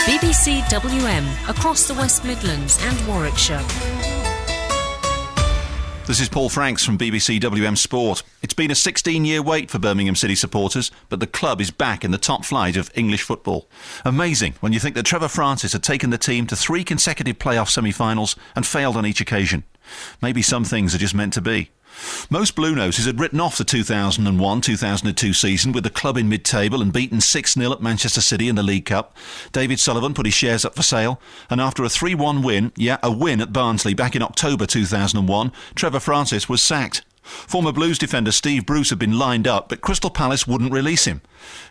BBC WM, across the West Midlands and Warwickshire. This is Paul Franks from BBC WM Sport. It's been a 16-year wait for Birmingham City supporters, but the club is back in the top flight of English football. Amazing when you think that Trevor Francis had taken the team to 3 consecutive playoff semi-finals and failed on each occasion. Maybe some things are just meant to be. Most Blue Noses had written off the 2001-2002 season with the club in mid-table and beaten 6-0 at Manchester City in the League Cup. David Sullivan put his shares up for sale, and after a 3-1 win, a win at Barnsley back in October 2001, Trevor Francis was sacked. Former Blues defender Steve Bruce had been lined up, but Crystal Palace wouldn't release him.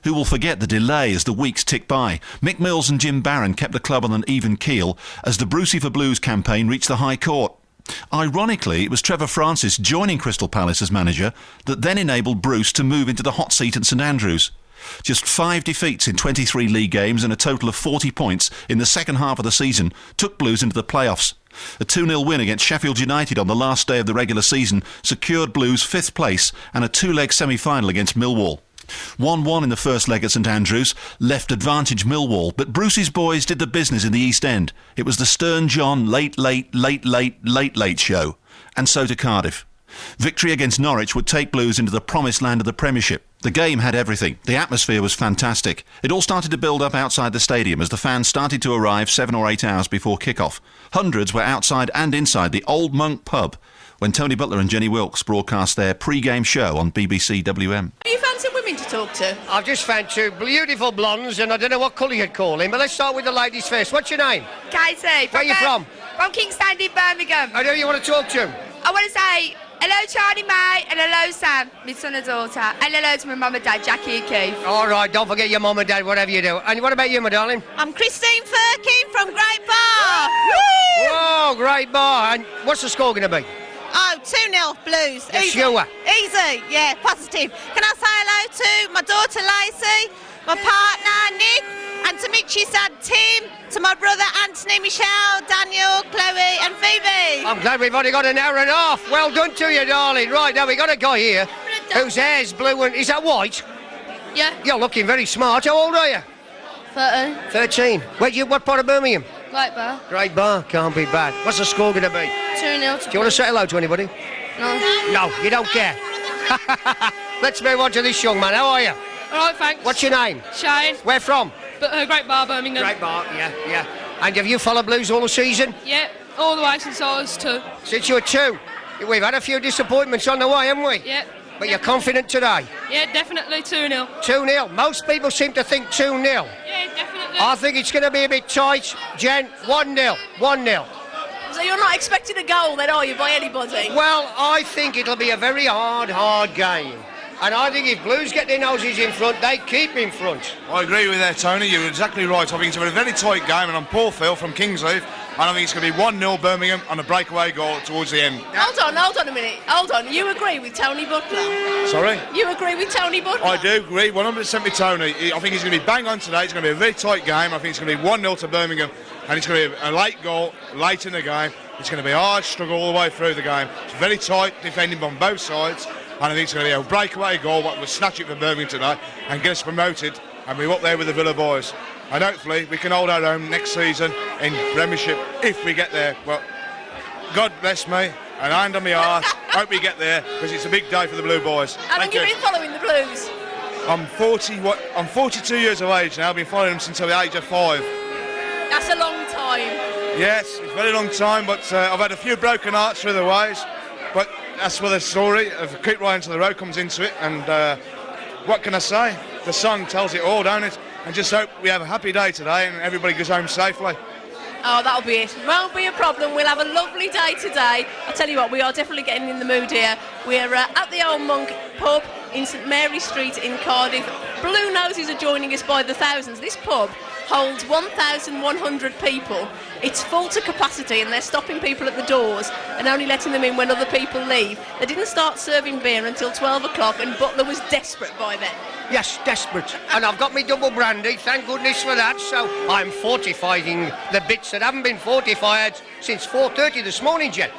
Who will forget the delay as the weeks ticked by? Mick Mills and Jim Barron kept the club on an even keel as the Brucey for Blues campaign reached the High Court. Ironically, it was Trevor Francis joining Crystal Palace as manager that then enabled Bruce to move into the hot seat at St Andrews. Just 5 defeats in 23 league games and a total of 40 points in the second half of the season took Blues into the playoffs. A 2-0 win against Sheffield United on the last day of the regular season secured Blues 5th place and a 2-leg semi-final against Millwall. 1-1 in the first leg at St Andrews left advantage Millwall, but Brucey's boys did the business in the East End. It was the Stern John late show, and so to Cardiff. Victory against Norwich would take Blues into the promised land of the Premiership. The game had everything. The atmosphere was fantastic. It all started to build up outside the stadium as the fans started to arrive 7 or 8 hours before kick-off. Hundreds were outside and inside the Old Monk pub when Tony Butler and Jenny Wilkes broadcast their pre-game show on BBC WM. Are you fancy women to talk to? I've just found 2 beautiful blondes, and I don't know what colour you'd call him, but let's start with the ladies first. What's your name? Katie. Where are you from? From Kingston in Birmingham. I know you want to talk to him. I want to say hello Charlie May and hello Sam, my son and daughter, and hello to my mum and dad, Jackie and Keith. All right, don't forget your mum and dad, whatever you do. And what about you, my darling? I'm Christine Firkin from Great Bar. Oh, Great Bar. And what's the score going to be? Oh, 2-0 Blues. Yes, Easy. sure. Easy, yeah, positive. Can I say hello to my daughter Lacey, my partner Nick, and to Mitch's dad Tim, to my brother Anthony, Michelle, Daniel, Chloe and Phoebe. I'm glad we've only got an hour and a half. Well done to you, darling. Right, now we got a guy here whose hair's blue and... Is that white? Yeah. You're looking very smart. How old are you? 13. 13. What part of Birmingham? Great Bar. Great Bar. Can't be bad. What's the score going to be? 2-0. Do you want to say hello to anybody? No. No, you don't care. Let's move on to this young man. How are you? All right, thanks. What's your name? Shane. Where from? Great Bar, Birmingham. Great Bar, yeah. And have you followed Blues all the season? Yeah, all the way since I was 2. Since you were 2? We've had a few disappointments on the way, haven't we? Yeah. But you're confident today? Yeah, definitely 2-0. 2-0. Most people seem to think 2-0. Yeah, definitely. I think it's going to be a bit tight. Jen, 1-0. 1-0. So you're not expecting a goal then, are you, by anybody? Well, I think it'll be a very hard game. And I think if Blues get their noses in front, they keep in front. I agree with that, Tony. You're exactly right. I think it's a very tight game, and I'm Paul Phil from Kingsleaf, and I think it's going to be 1-0 Birmingham on a breakaway goal towards the end. Hold on a minute. Hold on. You agree with Tony Butler? Sorry? You agree with Tony Butler? I do agree 100% with Tony. I think he's going to be bang on today. It's going to be a very tight game. I think it's going to be 1-0 to Birmingham, and it's going to be a late goal, late in the game. It's going to be a hard struggle all the way through the game. It's very tight, defending on both sides. And I think it's going to be a breakaway goal that will snatch it from Birmingham tonight and get us promoted and be up there with the Villa boys. And hopefully we can hold our own next season in Premiership if we get there. Well, God bless me and hand on my heart. Hope we get there because it's a big day for the Blue boys. How long have you been following the Blues? I'm 42 years of age now. I've been following them since the age of 5. That's a long time. Yes, it's a very long time, but I've had a few broken hearts through the ways. But that's where the story of Keep Right Into the Road comes into it, and what can I say? The song tells it all, don't it? And just hope we have a happy day today and everybody goes home safely. Oh, that'll be it. Won't be a problem. We'll have a lovely day today. I'll tell you what, we are definitely getting in the mood here. We're at the Old Monk pub in St Mary Street in Cardiff. Blue Noses are joining us by the thousands. This pub holds 1,100 people. It's full to capacity and they're stopping people at the doors and only letting them in when other people leave. They didn't start serving beer until 12 o'clock and Butler was desperate by then. Yes, desperate. And I've got me double brandy, thank goodness for that. So I'm fortifying the bits that haven't been fortified since 4:30 this morning, Jen.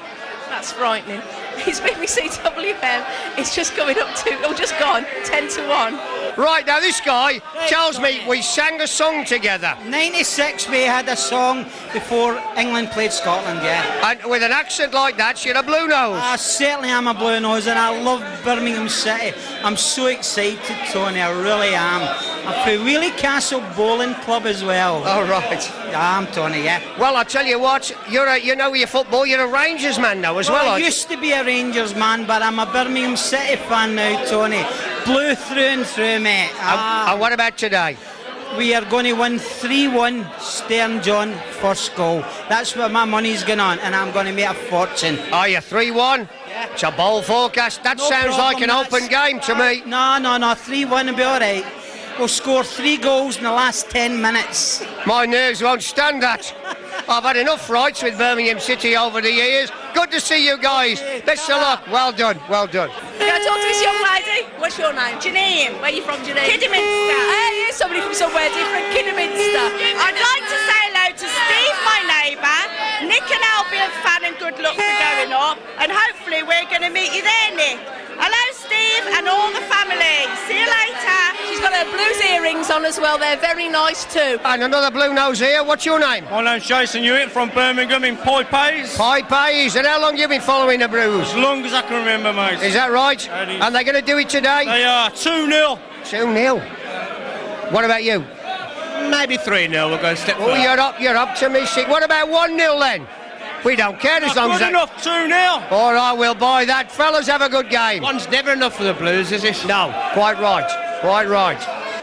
That's frightening. It's BBC WM. It's just coming up to, or just gone, 10 to 1. Right, now this guy tells me we sang a song together. 96 we had a song before England played Scotland, yeah. And with an accent like that, you're a blue nose. I certainly am a blue nose and I love Birmingham City. I'm so excited, Tony, I really am. I'm for Wheelie Castle Bowling Club as well. Oh, right. I am, Tony, yeah. Well, I tell you what, you know your football, you're a Rangers man now as well, I aren't you? used to be a Rangers man, but I'm a Birmingham City fan now, Tony. Blue through and through, mate. And what about today? We are going to win 3-1, Stern John, first goal. That's what my money's going on, and I'm going to make a fortune. Are you 3-1? Yeah. It's a bold forecast. That No sounds problem, like an open game to me. No, 3-1 will be all right. We'll score 3 goals in the last 10 minutes. My nerves won't stand that. I've had enough frights with Birmingham City over the years. Good to see you guys. Best of luck. Well done, well done. Can I talk to this young lady? What's your name? Janine. Where are you from, Janine? Kidderminster. Hey, here's somebody from somewhere different. Kidderminster. I'd like to say hello to Steve, my neighbour, Nick and Albion fan, and good luck for going up. And hopefully we're going to meet you there, Nick. Hello, Steve, and all the family. See you later. She's got her blues earrings on as well. They're very nice too. And another blue nose here. What's your name? My name's Jason Hewitt from Birmingham in Pies. Pies. And how long you been following the Blues? As long as I can remember, mate. Is that right? That is. And they're going to do it today? They are 2-0. 2-0. What about you? Maybe 3-0. We'll go a step Oh, further. you're up to me. What about 1-0 then? We don't care as long as Good that... enough, 2-0. All right, we'll buy that. Fellas, have a good game. One's never enough for the Blues, is it? No, quite right.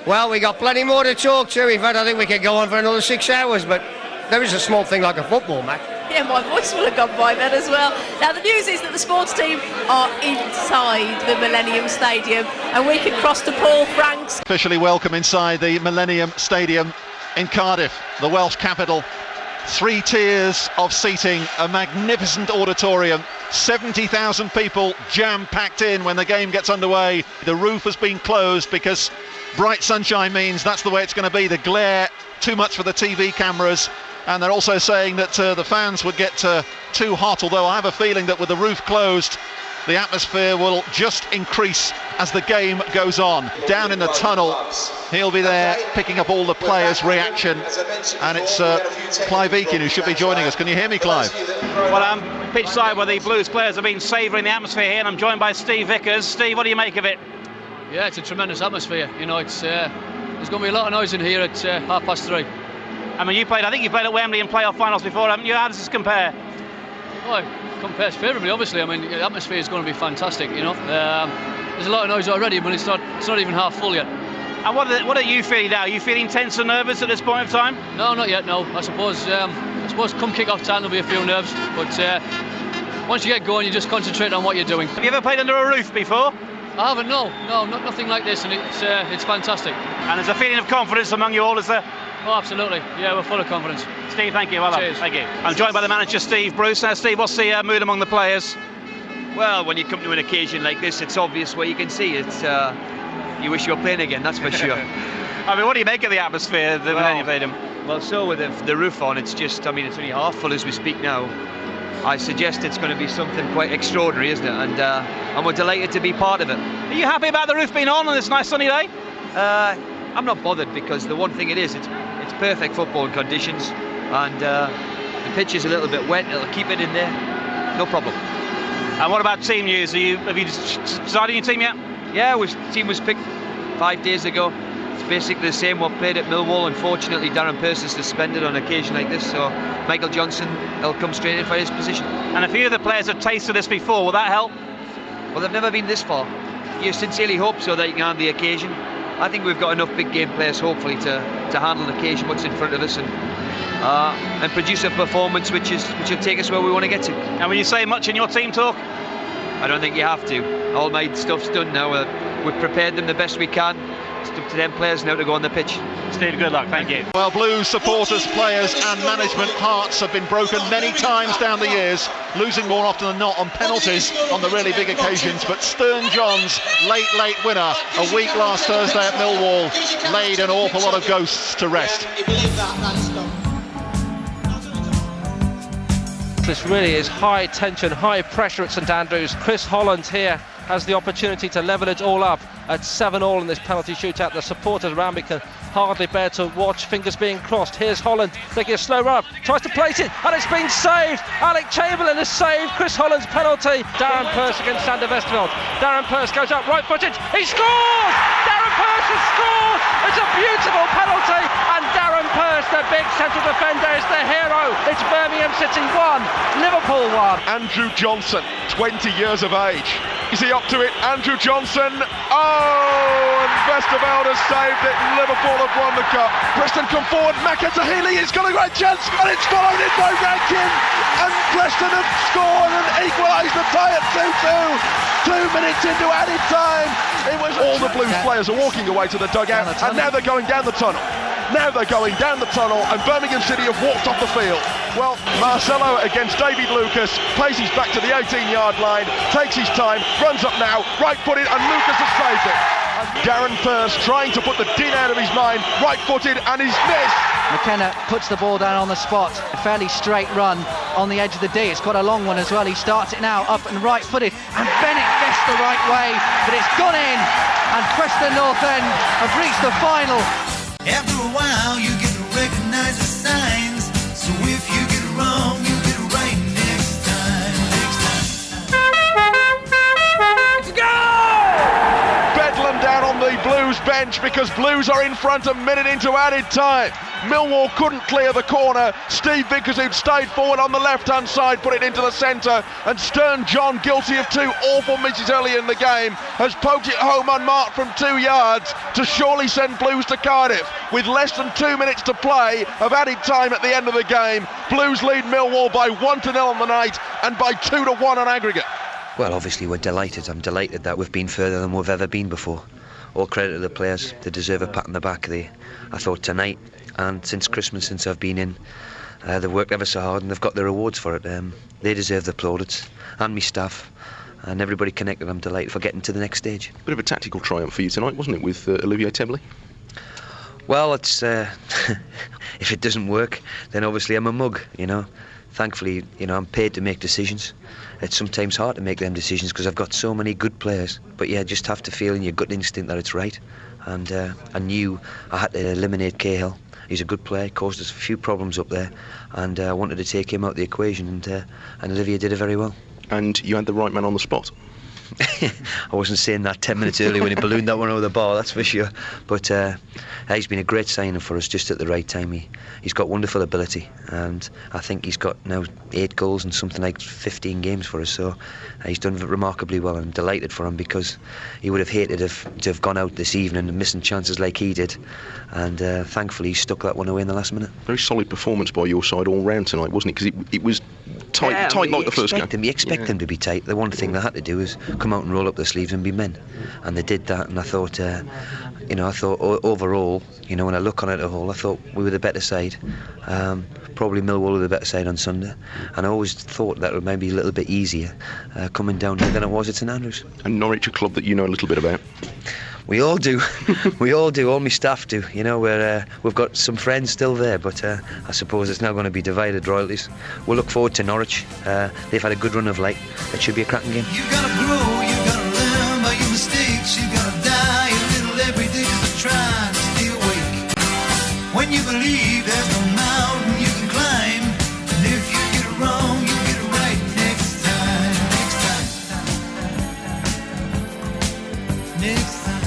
Well, we got plenty more to talk to. In fact, I think we could go on for another 6 hours, but there is a small thing like a football match. Yeah, my voice will have gone by then as well. Now, the news is that the sports team are inside the Millennium Stadium and we can cross to Paul Franks. Officially welcome inside the Millennium Stadium in Cardiff, the Welsh capital. 3 tiers of seating, a magnificent auditorium, 70,000 people jam-packed in when the game gets underway. The roof has been closed because bright sunshine means that's the way it's going to be. The glare, too much for the TV cameras. And they're also saying that the fans would get too hot, although I have a feeling that with the roof closed, the atmosphere will just increase as the game goes on. Down in the tunnel, he'll be there picking up all the players' reaction, and it's Clive Eakin who should be joining us. Can you hear me, Clive? Well, I'm pitch side where the Blues players have been savouring the atmosphere here, and I'm joined by Steve Vickers. Steve, what do you make of it? Yeah, it's a tremendous atmosphere. You know, it's there's going to be a lot of noise in here at 3:30. I mean, I think you played at Wembley in playoff finals before, haven't you? How does this compare? Well, it compares favourably, obviously. I mean, the atmosphere is going to be fantastic, you know. There's a lot of noise already, but it's not even half full yet. And what are you feeling now? Are you feeling tense and nervous at this point of time? No, not yet, no. I suppose come kick-off time there'll be a few nerves, but once you get going, you just concentrate on what you're doing. Have you ever played under a roof before? I haven't, no, nothing like this, and it's fantastic. And there's a feeling of confidence among you all, is there? Oh, absolutely. Yeah, we're full of confidence. Steve, thank you. Well done. Cheers. Thank you. I'm joined by the manager, Steve Bruce. Now, Steve, what's the mood among the players? Well, when you come to an occasion like this, it's obvious what you can see. It's you wish you were playing again, that's for sure. I mean, what do you make of the atmosphere at the Millennium Stadium? Well, so with the roof on, it's just, I mean, it's only half full as we speak now. I suggest it's going to be something quite extraordinary, isn't it? And we're delighted to be part of it. Are you happy about the roof being on this nice sunny day? I'm not bothered, because the one thing it is, it's perfect football conditions, and the pitch is a little bit wet. It'll keep it in there, no problem. And what about team news? Have you decided your team yet? Yeah, team was picked 5 days ago. It's basically the same one played at Millwall. Unfortunately, Darren Pearce is suspended on an occasion like this, so Michael Johnson will come straight in for his position. And a few of the players have tasted this before. Will that help? Well, they've never been this far. You sincerely hope so, that you can handle the occasion. I think we've got enough big game players, hopefully, to handle the occasion, what's in front of us, and produce a performance which will take us where we want to get to. And will you say much in your team talk? I don't think you have to. All my stuff's done now. We've prepared them the best we can. It's up to them players now to go on the pitch. Steve, good luck. Thank you. Well, Blues supporters, players and management hearts have been broken many times down the years, losing more often than not on penalties on the really big occasions. But Stern John's late winner a week last Thursday at Millwall laid an awful lot of ghosts to rest. This really is high tension, high pressure at St Andrews. Chris Holland here has the opportunity to level it all up at 7-all in this penalty shootout. The supporters around me can hardly bear to watch, fingers being crossed. Here's Holland taking a slow run up, tries to place it, and it's been saved. Alec Chamberlain has saved Chris Holland's penalty. Darren Purse against Sander Westerveld. Darren Purse goes up, right footed, he scores! Darren Purse has scored! It's a beautiful penalty, and Darren Purse, the big central defender, is the hero. It's Birmingham City 1, Liverpool 1. Andrew Johnson, 20 years of age. Is he up to it? Andrew Johnson. Oh, and Westerveld has saved it. Liverpool have won the cup. Preston come forward. McIntyre, he's got a great chance, and it's followed in by Rankin. And Preston have scored and equalised the tie at 2-2. 2 minutes into added time. It was all the Blues players are walking away to the dugout, and now they're going down the tunnel. Now they're going down the tunnel, and Birmingham City have walked off the field. Well, Marcelo against David Lucas, paces back to the 18-yard line, takes his time, runs up now, right-footed, and Lucas has saved it. And Darren Purse trying to put the din out of his mind, right-footed, and he's missed. McKenna puts the ball down on the spot, a fairly straight run on the edge of the D. It's got a long one as well. He starts it now, up and right-footed, and Bennett guessed the right way, but it's gone in, and Preston North End have reached the final. After a while, you get to recognize the signs. So if you get it wrong, you get it right next time. Let's go! Bedlam down on the Blues bench because Blues are in front a minute into added time. Millwall couldn't clear the corner. Steve Vickers, who'd stayed forward on the left-hand side, put it into the centre, and Stern John, guilty of 2 awful misses early in the game, has poked it home unmarked from 2 yards to surely send Blues to Cardiff. With less than 2 minutes to play of added time at the end of the game, Blues lead Millwall by 1-0 on the night and by 2-1 on aggregate. Well, obviously we're delighted. I'm delighted that we've been further than we've ever been before. All credit to the players. They deserve a pat on the back. I thought tonight, and since Christmas, since I've been in, they've worked ever so hard and they've got their rewards for it. They deserve the plaudits, and me staff and everybody connected. I'm delighted for getting to the next stage. Bit of a tactical triumph for you tonight, wasn't it, with Olivier Tembley? Well, it's if it doesn't work, then obviously I'm a mug, you know. Thankfully, you know, I'm paid to make decisions. It's sometimes hard to make them decisions because I've got so many good players, but yeah, just have to feel in your gut instinct that it's right. And I knew I had to eliminate Cahill. He's a good player, caused us a few problems up there, and I wanted to take him out of the equation, and Olivier did it very well. And you had the right man on the spot. I wasn't saying that 10 minutes earlier when he ballooned that one over the bar, that's for sure. But he's been a great signing for us just at the right time. He's got wonderful ability, and I think he's got now 8 goals in something like 15 games for us, so he's done remarkably well. I'm delighted for him because he would have hated to have gone out this evening and missing chances like he did, and thankfully he stuck that one away in the last minute. Very solid performance by your side all round tonight, wasn't it? Because it was tight like the first game. You expect them to be tight. The one thing they had to do is come out and roll up their sleeves and be men, and they did that. And I thought, overall, you know, when I look on it as a whole, I thought we were the better side. Probably Millwall were the better side on Sunday, and I always thought that would maybe be a little bit easier coming down here than it was at St Andrews. And Norwich, a club that you know a little bit about. We all do. We all do. All my staff do. You know, we've got some friends still there, but I suppose it's now going to be divided royalties. We'll look forward to Norwich. They've had a good run of late. It should be a cracking game. You gotta grow, you gotta learn by your mistakes. You gotta die a little every day to try to stay awake. When you believe there's no mountain you can climb, and if you get it wrong, you get it right next time. Next time.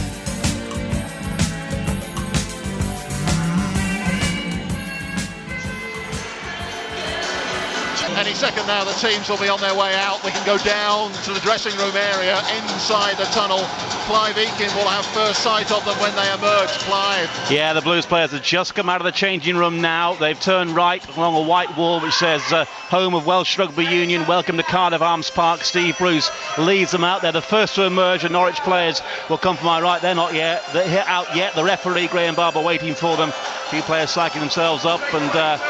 Any second now the teams will be on their way out. We can go down to the dressing room area inside the tunnel. Clive Eakin will have first sight of them when they emerge. Clive. Yeah, the Blues players have just come out of the changing room now. They've turned right along a white wall which says home of Welsh Rugby Union, welcome to Cardiff Arms Park. Steve Bruce leads them out. They're the first to emerge. The Norwich players will come from my right. They're not yet. They're out yet. The referee Graham Barber waiting for them. A few players cycling themselves up and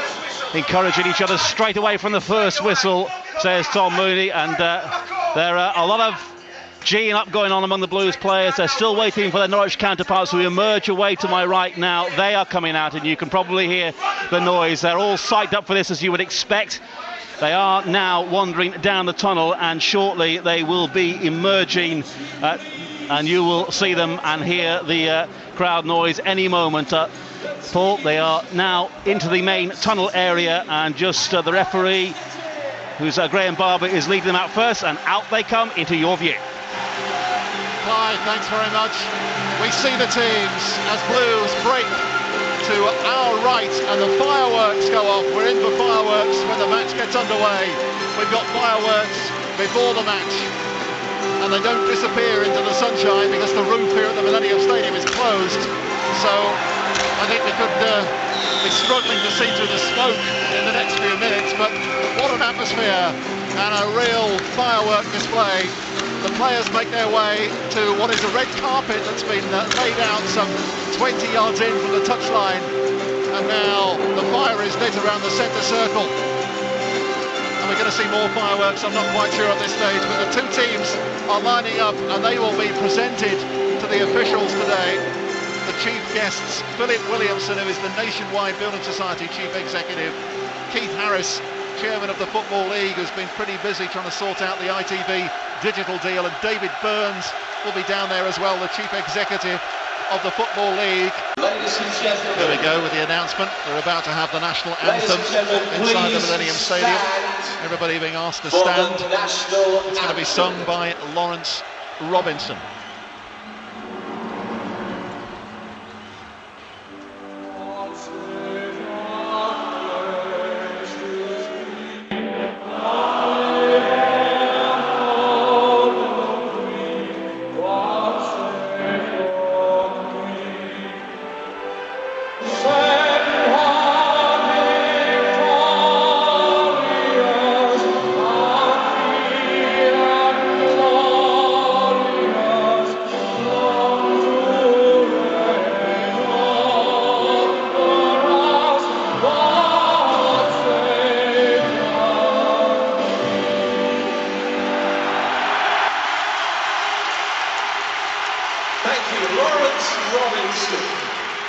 encouraging each other straight away from the first whistle, says Tom Mooney, and there are a lot of Gene up going on among the Blues players. They're still waiting for their Norwich counterparts who emerge away to my right now. They are coming out, and you can probably hear the noise. They're all psyched up for this, as you would expect. They are now wandering down the tunnel, and shortly they will be emerging, and you will see them and hear the crowd noise any moment. Paul, they are now into the main tunnel area, and just the referee, who's Graham Barber, is leading them out first, and out they come into your view. Clive, thanks very much. We see the teams as Blues break to our right and the fireworks go off. We're in for fireworks when the match gets underway. We've got fireworks before the match, and they don't disappear into the sunshine because the roof here at the Millennium Stadium is closed. So I think we could be struggling to see through the smoke in the next few minutes, but what an atmosphere and a real firework display. The players make their way to what is a red carpet that's been laid out some 20 yards in from the touchline, and now the fire is lit around the centre circle. And we're going to see more fireworks, I'm not quite sure at this stage, but the two teams are lining up and they will be presented to the officials today. The chief guests, Philip Williamson, who is the Nationwide Building Society Chief Executive, Keith Harris, Chairman of the Football League, who's been pretty busy trying to sort out the ITV digital deal, and David Burns will be down there as well, the Chief Executive of the Football League. There we go with the announcement. We're about to have the national anthem inside the Millennium Stadium. Everybody being asked to stand. It's going to be sung by Lawrence Robinson.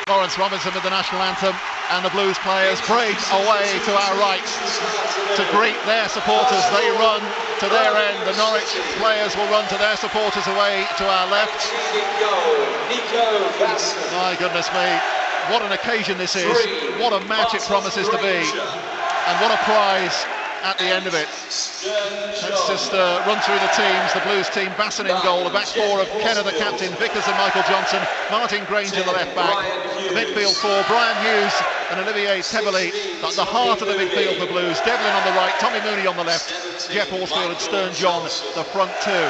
Lawrence Robinson with the national anthem, and the Blues players break away to our right to greet their supporters. They run to their end. The Norwich players will run to their supporters away to our left. My goodness me, what an occasion this is. What a match it promises to be, and what a prize at the end of it. Let's just run through the teams. The Blues team, Basson in goal, the back four of Kenner the captain, Vickers and Michael Johnson, Martin Granger the left back, the midfield four, Brian Hughes and Olivier Tebele at the heart of the midfield for Blues, Devlin on the right, Tommy Mooney on the left, Jeff Horsfield and Stern John the front two.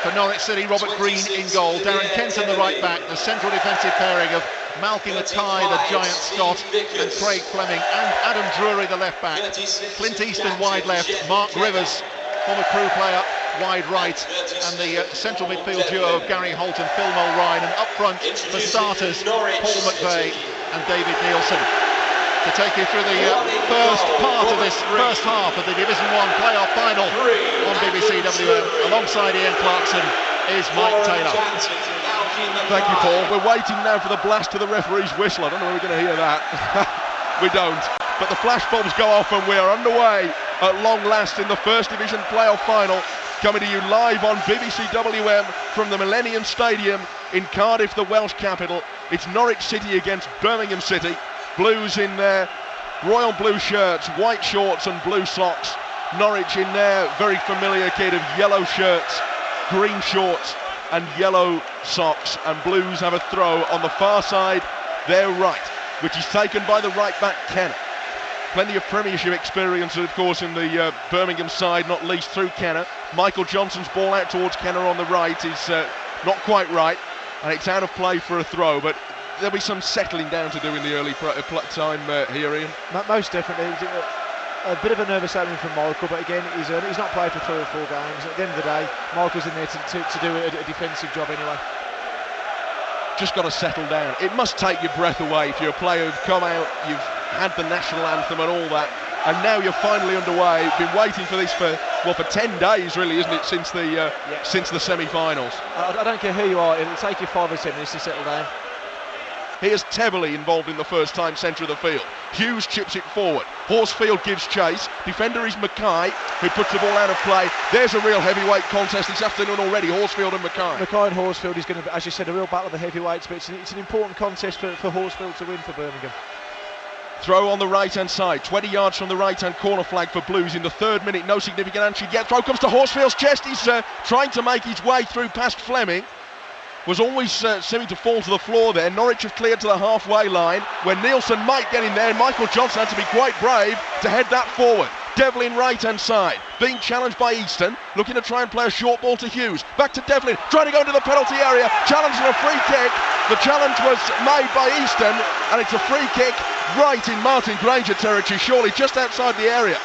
For Norwich City, Robert Green in goal, Darren Kenton the right back, the central defensive pairing of Malky Mackay, the giant Scott, and Craig Fleming, and Adam Drury, the left back. Clint Easton wide left, Mark Rivers, former Crew player, wide right, and the central midfield duo of Gary Holt and Phil Mulrine, and up front, for starters, Paul McVeigh and David Nielsen. To take you through the first part of this first half of the Division 1 playoff final on BBC WM, alongside Ian Clarkson is Mike Taylor. Thank you, Paul. We're waiting now for the blast of the referee's whistle. I don't know where we're going to hear that. We don't. But the flash bulbs go off and we are underway at long last in the First Division playoff final, coming to you live on BBC WM from the Millennium Stadium in Cardiff, the Welsh capital. It's Norwich City against Birmingham City. Blues in their royal blue shirts, white shorts and blue socks. Norwich in their very familiar kit of yellow shirts, green shorts and yellow socks, and Blues have a throw on the far side, their right, which is taken by the right back Kenner. Plenty of Premiership experience, of course, in the Birmingham side, not least through Kenner. Michael Johnson's ball out towards Kenner on the right is not quite right, and it's out of play for a throw, but there'll be some settling down to do in the early time here, Ian. Most definitely. A bit of a nervous opening from Michael, but again, he's not played for 3 or 4 games. At the end of the day, Michael's in there to do a defensive job anyway. Just got to settle down. It must take your breath away if you're a player who's come out, you've had the national anthem and all that, and now you're finally underway. Been waiting for this for 10 days, really, isn't it, since the semi-finals. I don't care who you are, it'll take you 5 or 10 minutes to settle down. Here's Teverley involved in the first time centre of the field. Hughes chips it forward. Horsfield gives chase. Defender is Mackay, who puts the ball out of play. There's a real heavyweight contest this afternoon already, Horsfield and Mackay. Mackay and Horsfield is going to be, as you said, a real battle of the heavyweights, but it's an important contest for Horsfield to win for Birmingham. Throw on the right-hand side, 20 yards from the right-hand corner flag for Blues in the 3rd minute. No significant answer yet. Throw comes to Horsfield's chest. He's trying to make his way through past Fleming. Was always seeming to fall to the floor there. Norwich have cleared to the halfway line where Nielsen might get in there. Michael Johnson had to be quite brave to head that forward. Devlin right-hand side, being challenged by Easton, looking to try and play a short ball to Hughes. Back to Devlin, trying to go into the penalty area, challenging a free kick. The challenge was made by Easton, and it's a free kick right in Martin Granger territory, surely just outside the area.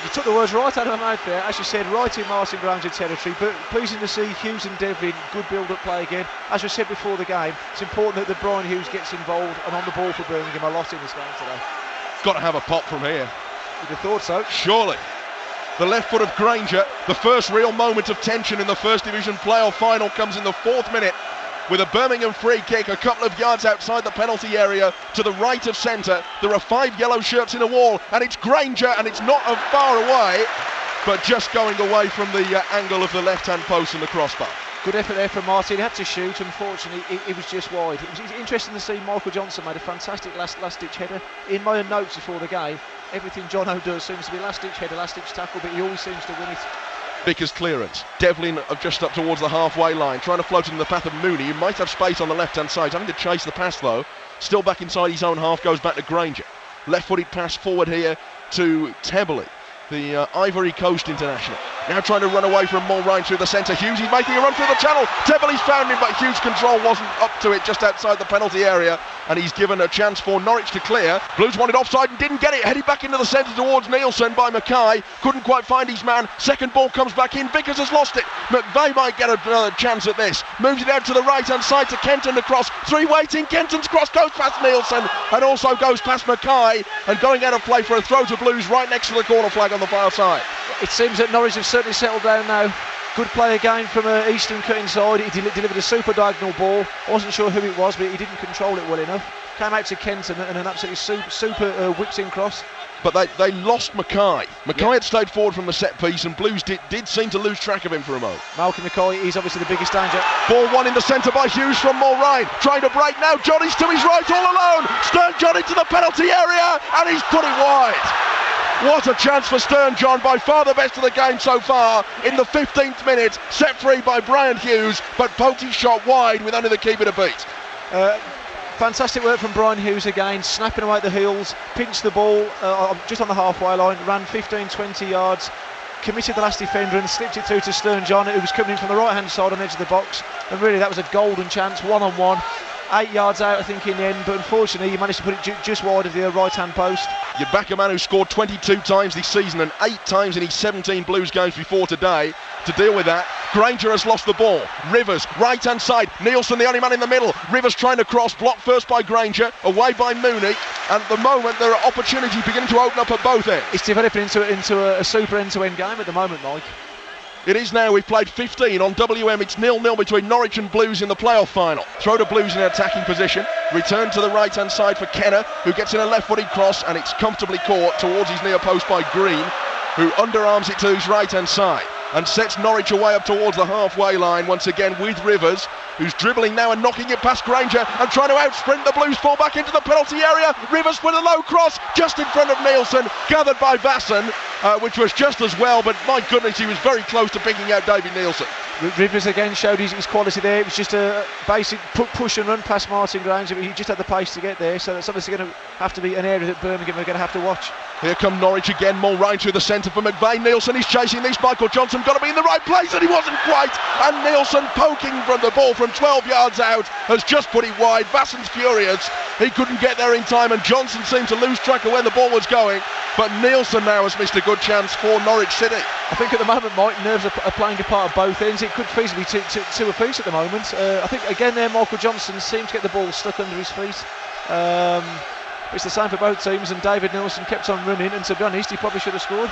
You took the words right out of my mouth there, as you said, right in Martin Granger territory, but pleasing to see Hughes and Devlin, good build-up play again. As we said before the game, it's important that Brian Hughes gets involved and on the ball for Birmingham a lot in this game today. Got to have a pop from here. You'd have thought so. Surely. The left foot of Granger, the first real moment of tension in the First Division playoff final, comes in the 4th minute with a Birmingham free kick a couple of yards outside the penalty area to the right of centre. There are 5 yellow shirts in a wall, and it's Granger, and it's not far away, but just going away from the angle of the left-hand post and the crossbar. Good effort there from Martin. He had to shoot. Unfortunately, it was just wide. It was interesting to see Michael Johnson made a fantastic last-ditch header. In my own notes before the game, everything Jono does seems to be last-ditch header, last-ditch tackle, but he always seems to win it. Vickers clearance. Devlin just up towards the halfway line, trying to float it in the path of Mooney, who might have space on the left-hand side. Having to chase the pass, though. Still back inside his own half, goes back to Granger. Left-footed pass forward here to Teverley, the Ivory Coast international. Now trying to run away from Mulrine through the centre. Hughes, he's making a run through the channel. Teverley's found him, but Hughes' control wasn't up to it just outside the penalty area, and he's given a chance for Norwich to clear. Blues wanted offside and didn't get it. Headed back into the centre towards Nielsen by Mackay. Couldn't quite find his man. Second ball comes back in. Vickers has lost it. McVeigh might get another chance at this. Moves it out to the right-hand side to Kenton across. 3 waiting. Kenton's cross goes past Nielsen and also goes past Mackay, and going out of play for a throw to Blues right next to the corner flag on the far side. It seems that Norwich have certainly settled down now. Good play again from Easton cut inside. He delivered a super diagonal ball. I wasn't sure who it was, but he didn't control it well enough. Came out to Kenton and an absolutely super whipped-in cross. But they lost Mackay. Mackay had stayed forward from the set piece, and Blues did seem to lose track of him for a moment. Malcolm Mackay is obviously the biggest danger. Ball won in the centre by Hughes from Mulrine. Trying to break now. Johnny's to his right all alone. Stern Johnny to the penalty area, and he's put it wide. What a chance for Stern John, by far the best of the game so far. In the 15th minute, set free by Brian Hughes, but poked his shot wide with only the keeper to beat. Fantastic work from Brian Hughes again, snapping away at the heels, pinched the ball just on the halfway line, ran 15-20 yards, committed the last defender and slipped it through to Stern John, who was coming in from the right-hand side on the edge of the box. And really that was a golden chance, one-on-one. 8 yards out, I think, in the end, but unfortunately he managed to put it just wide of the right-hand post. You'd back a man who scored 22 times this season and 8 times in his 17 Blues games before today to deal with that. Granger has lost the ball. Rivers, right-hand side. Nielsen, the only man in the middle. Rivers trying to cross, blocked first by Granger, away by Mooney. And at the moment, there are opportunities beginning to open up at both ends. It's developing into a super end-to-end game at the moment, Mike. It is now. We've played 15 on WM. It's 0-0 between Norwich and Blues in the playoff final. Throw to Blues in an attacking position. Return to the right-hand side for Kenner, who gets in a left-footed cross, and it's comfortably caught towards his near post by Green, who underarms it to his right-hand side and sets Norwich away up towards the halfway line once again with Rivers, who's dribbling now and knocking it past Granger and trying to outsprint the Blues, fall back into the penalty area. Rivers with a low cross just in front of Nielsen, gathered by Vasson, which was just as well, but my goodness, he was very close to picking out David Nielsen. Rivers again showed his quality there. It was just a basic push and run past Martin Granger, but he just had the pace to get there, so that's obviously going to have to be an area that Birmingham are going to have to watch. Here come Norwich again, Mulrine through the centre for McVeigh. Nielsen is chasing this. Michael Johnson got to be in the right place, and he wasn't quite. And Nielsen, poking from the ball from 12 yards out, has just put it wide. Vasson's furious. He couldn't get there in time, and Johnson seemed to lose track of where the ball was going. But Nielsen now has missed a good chance for Norwich City. I think at the moment, Mike, nerves are playing a part of both ends. It could feasibly be two apiece at the moment. I think again there, Michael Johnson seemed to get the ball stuck under his feet. It's the same for both teams, and David Nielsen kept on running, and to be honest, he probably should have scored.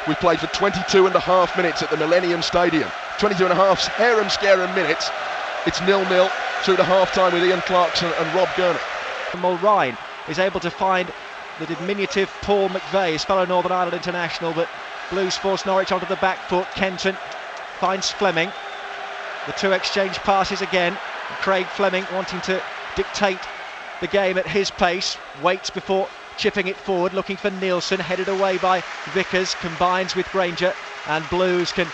We played for 22 and a half minutes at the Millennium Stadium. 22 and a half harum-scarum minutes. It's 0-0 through the half-time with Ian Clarkson and Rob Gurney. Mulrine is able to find the diminutive Paul McVeigh, his fellow Northern Ireland international, but Blues force Norwich onto the back foot. Kenton finds Fleming. The two exchange passes again. Craig Fleming wanting to dictate the game at his pace, waits before chipping it forward, looking for Nielsen, headed away by Vickers, combines with Granger, and Blues can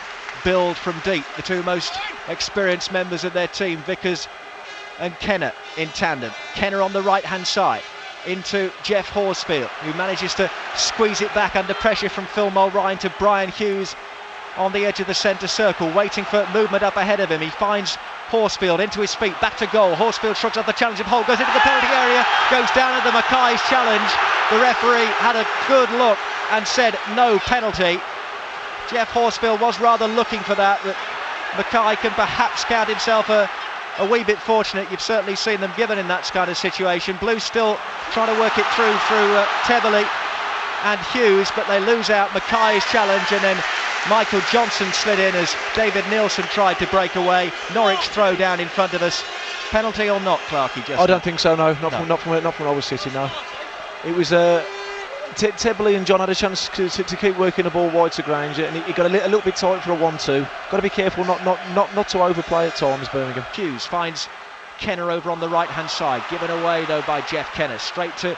build from deep. The two most experienced members of their team, Vickers and Kenner, in tandem. Kenner on the right hand side into Jeff Horsfield, who manages to squeeze it back under pressure from Phil Mulrine to Brian Hughes on the edge of the centre circle, waiting for movement up ahead of him. He finds Horsfield into his feet, back to goal. Horsfield shrugs off the challenge of Holt, goes into the penalty area, goes down under Mackay's challenge. The referee had a good look and said no penalty. Jeff Horsfield was rather looking for that, but Mackay can perhaps count himself a wee bit fortunate. You've certainly seen them given in that kind of situation. Blues still trying to work it through Teverley and Hughes, but they lose out Mackay's challenge, and then Michael Johnson slid in as David Nielsen tried to break away. Norwich throw down in front of us. Penalty or not, Clarkie? I don't think so. No, not from where I was sitting. No, it was Tebley and John had a chance to keep working the ball wide to Granger, and he got a little bit tight for a 1-2. Got to be careful not to overplay at times. Birmingham. Hughes finds Kenner over on the right hand side, given away though by Jeff Kenner, straight to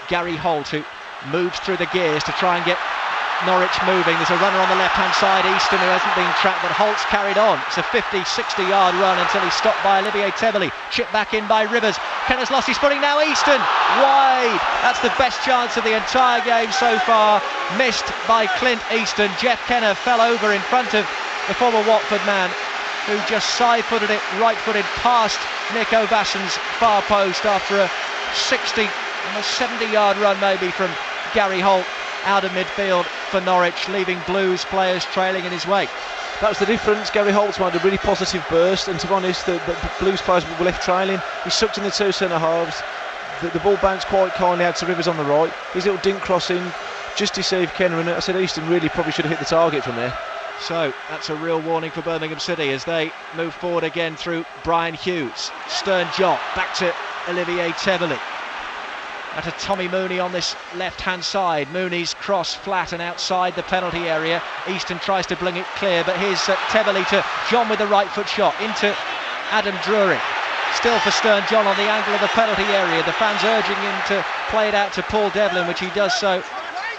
Gary Holt, who moves through the gears to try and get Norwich moving. There's a runner on the left hand side, Easton, who hasn't been tracked, but Holt's carried on. It's a 50-60 yard run until he's stopped by Olivier Teverley. Chipped back in by Rivers. Kenner's lost his footing now. Easton wide. That's the best chance of the entire game so far, missed by Clint Easton. Jeff Kenner fell over in front of the former Watford man, who just side-footed it, right-footed past Nick O'Basson's far post after a 60, almost 70 yard run maybe from Gary Holt out of midfield for Norwich, leaving Blues players trailing in his wake. That was the difference. Gary Holt's made a really positive burst, and to be honest, the Blues players were left trailing. He sucked in the two centre halves. The ball bounced quite kindly out to Rivers on the right. His little dink crossing just deceived Kenner, and I said Easton really probably should have hit the target from there. So that's a real warning for Birmingham City as they move forward again through Brian Hughes. Stern Jot back to Olivier Teverley. At a Tommy Mooney on this left-hand side. Mooney's cross flat and outside the penalty area. Easton tries to bring it clear, but here's Teverley to John with the right foot shot into Adam Drury. Still for Stern John on the angle of the penalty area. The fans urging him to play it out to Paul Devlin, which he does so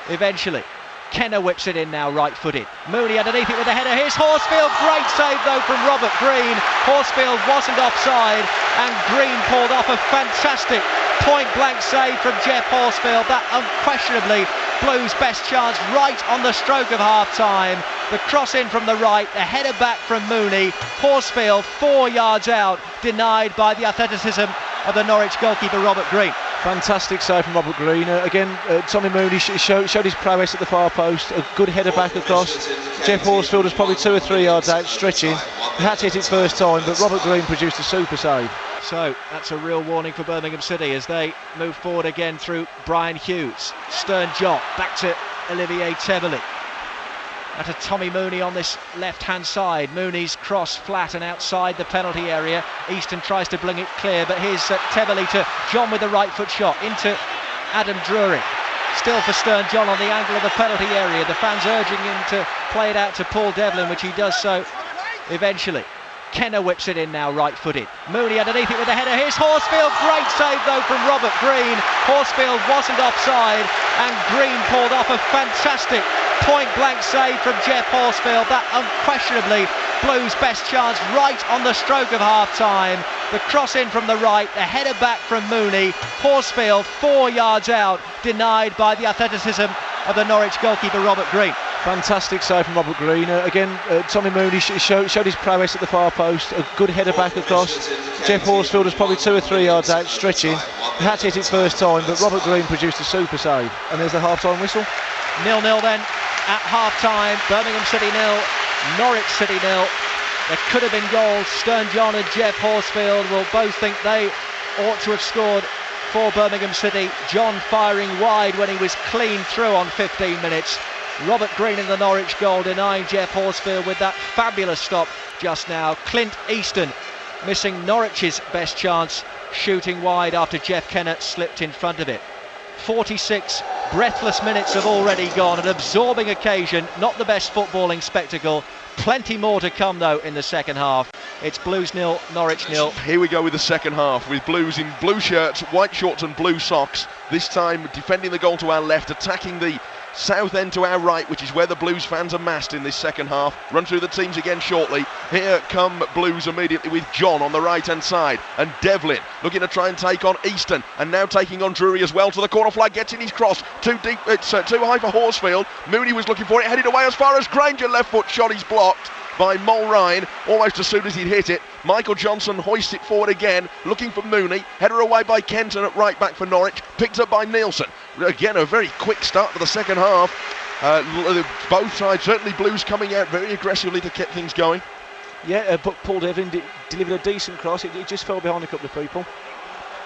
eventually. Kenner whips it in now, right-footed. Mooney underneath it with a header. Here's Horsfield. Great save, though, from Robert Green. Horsfield wasn't offside, and Green pulled off a fantastic point-blank save from Jeff Horsfield. That unquestionably Blues' best chance right on the stroke of half-time. The cross in from the right, the header back from Mooney. Horsfield 4 yards out, denied by the athleticism of the Norwich goalkeeper Robert Green. Fantastic save from Robert Green. Tommy Mooney showed his prowess at the far post. A good header back across. Jeff Horsfield was probably 2 or 3 yards out, stretching. He had to hit it first time, but Robert Green produced a super save. So that's a real warning for Birmingham City as they move forward again through Brian Hughes. Stern Jot back to Olivier Teverley. At a Tommy Mooney on this left-hand side. Mooney's cross flat and outside the penalty area. Easton tries to bring it clear, but here's Teverley to John with the right foot shot into Adam Drury. Still for Stern John on the angle of the penalty area. The fans urging him to play it out to Paul Devlin, which he does so eventually. Kenner whips it in now, right-footed. Mooney underneath it with a header. Here's Horsfield. Great save, though, from Robert Green. Horsfield wasn't offside, and Green pulled off a fantastic point-blank save from Jeff Horsfield. That unquestionably Blues' best chance right on the stroke of half-time. The cross in from the right, the header back from Mooney. Horsfield 4 yards out, denied by the athleticism of the Norwich goalkeeper Robert Green. Fantastic save from Robert Green. Tommy Mooney showed his prowess at the far post. A good header back across. Jeff Horsfield was probably 2 or 3 yards out, stretching. He had to hit it first time, but Robert Green produced a super save. And there's the half-time whistle. 0-0 then at half-time. Birmingham City 0, Norwich City 0. There could have been goals. Stern John and Jeff Horsfield will both think they ought to have scored for Birmingham City. John firing wide when he was clean through on 15 minutes. Robert Green in the Norwich goal, denying Jeff Horsfield with that fabulous stop just now. Clint Easton missing Norwich's best chance, shooting wide after Jeff Kennett slipped in front of it. 46 breathless minutes have already gone, an absorbing occasion, not the best footballing spectacle. Plenty more to come though in the second half. It's Blues 0, Norwich 0. Here we go with the second half, with Blues in blue shirts, white shorts and blue socks. This time defending the goal to our left, attacking the south end to our right, which is where the Blues fans are massed in this second half. Run through the teams again shortly. Here come Blues immediately with John on the right hand side, and Devlin looking to try and take on Easton, and now taking on Drury as well to the corner flag. Gets in his cross, too deep, it's too high for Horsfield. Mooney was looking for it, headed away as far as Granger. Left foot shot is blocked by Mulrine almost as soon as he'd hit it. Michael Johnson hoists it forward again, looking for Mooney. Header away by Kenton at right back for Norwich, picked up by Nielsen. Again, a very quick start to the second half. Both sides, certainly Blues coming out very aggressively to keep things going. Yeah, but Paul Devlin delivered a decent cross. It just fell behind a couple of people.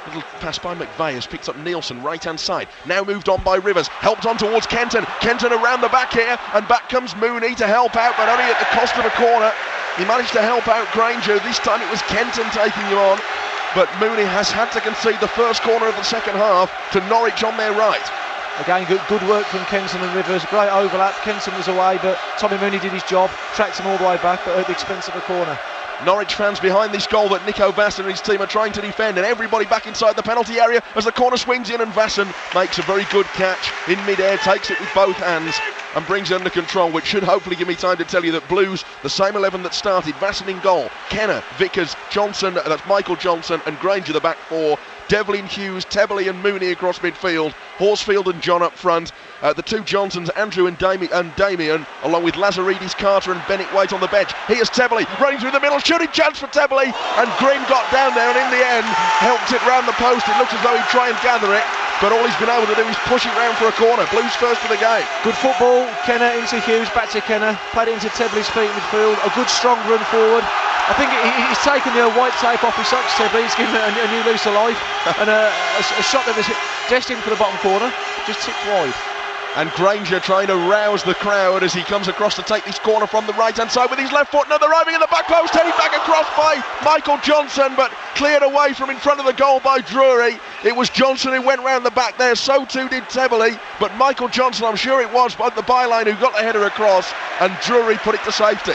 Little pass by McVeigh has picked up Nielsen, right hand side. Now moved on by Rivers, helped on towards Kenton. Kenton around the back here, and back comes Mooney to help out, but only at the cost of a corner. He managed to help out Granger. This time it was Kenton taking him on, but Mooney has had to concede the first corner of the second half to Norwich on their right. Again, good work from Kenton and Rivers. Great overlap. Kenton was away, but Tommy Mooney did his job, tracked him all the way back, but at the expense of a corner. Norwich fans behind this goal that Nico Vasson and his team are trying to defend, and everybody back inside the penalty area as the corner swings in, and Vasson makes a very good catch in mid-air, takes it with both hands and brings it under control, which should hopefully give me time to tell you that Blues, the same 11 that started, Vasson in goal, Kenner, Vickers, Johnson, that's Michael Johnson, and Granger the back four, Devlin, Hughes, Tebley and Mooney across midfield, Horsfield and John up front, the two Johnsons, Andrew and Damien, along with Lazaridis, Carter and Bennett White on the bench. Here's Tebley, running through the middle, shooting chance for Tebley, and Green got down there and in the end helped it round the post. It looks as though he'd try and gather it, but all he's been able to do is push it round for a corner. Blues first for the game. Good football, Kenner into Hughes, back to Kenner, played it into Tebley's feet in midfield, a good strong run forward. I think he's taken the white tape off his socks, Tebley. He's given it a new lease of life, and a shot that was destined for the bottom corner, just tipped wide. And Granger trying to rouse the crowd as he comes across to take this corner from the right-hand side with his left foot. Now they're arriving in the back post, heading back across by Michael Johnson, but cleared away from in front of the goal by Drury. It was Johnson who went round the back there, so too did Tebley, but Michael Johnson, I'm sure it was, by the byline who got the header across, and Drury put it to safety.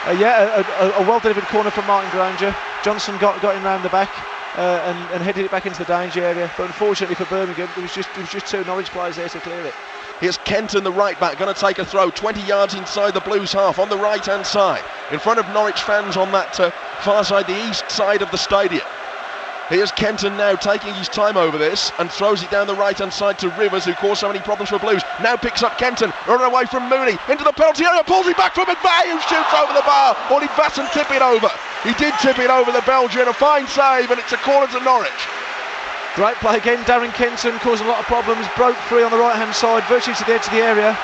A well-delivered corner from Martin Granger. Johnson got him round the back and headed it back into the danger area, but unfortunately for Birmingham, there was just two Norwich players there to clear it. Here's Kenton, the right back, going to take a throw 20 yards inside the Blues half on the right hand side, in front of Norwich fans on that far side, the east side of the stadium. Here's Kenton now taking his time over this and throws it down the right hand side to Rivers, who caused so many problems for Blues. Now picks up Kenton, running away from Mooney into the penalty area, pulls it back from McVeigh, who shoots over the bar. Or did Vasson tip it over? He did tip it over the Belgian, a fine save, and it's a corner to Norwich. Great play again, Darren Kenton causing a lot of problems, broke free on the right hand side, virtually to the edge of the area.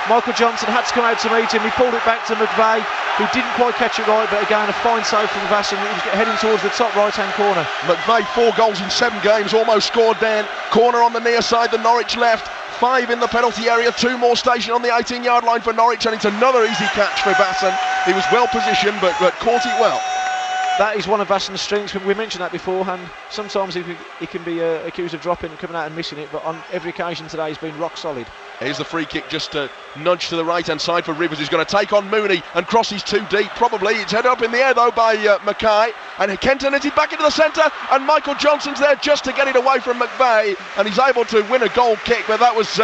Michael Johnson had to come out to meet him, he pulled it back to McVeigh, who didn't quite catch it right, but again a fine save from Vasson. He was heading towards the top right hand corner. McVeigh 4 goals in 7 games, almost scored then. Corner on the near side, the Norwich left, 5 in the penalty area, 2 more stationed on the 18-yard line for Norwich, and it's another easy catch for Vasson. He was well positioned but caught it well. That is one of Vasson's strengths. We mentioned that beforehand. Sometimes he can be accused of dropping and coming out and missing it, but on every occasion today he's been rock solid. Here's the free kick, just a nudge to the right-hand side for Rivers, who's going to take on Mooney and crosses too deep, probably. It's headed up in the air, though, by Mackay. And Kenton hits it back into the centre, and Michael Johnson's there just to get it away from McVeigh, and he's able to win a goal kick, but that was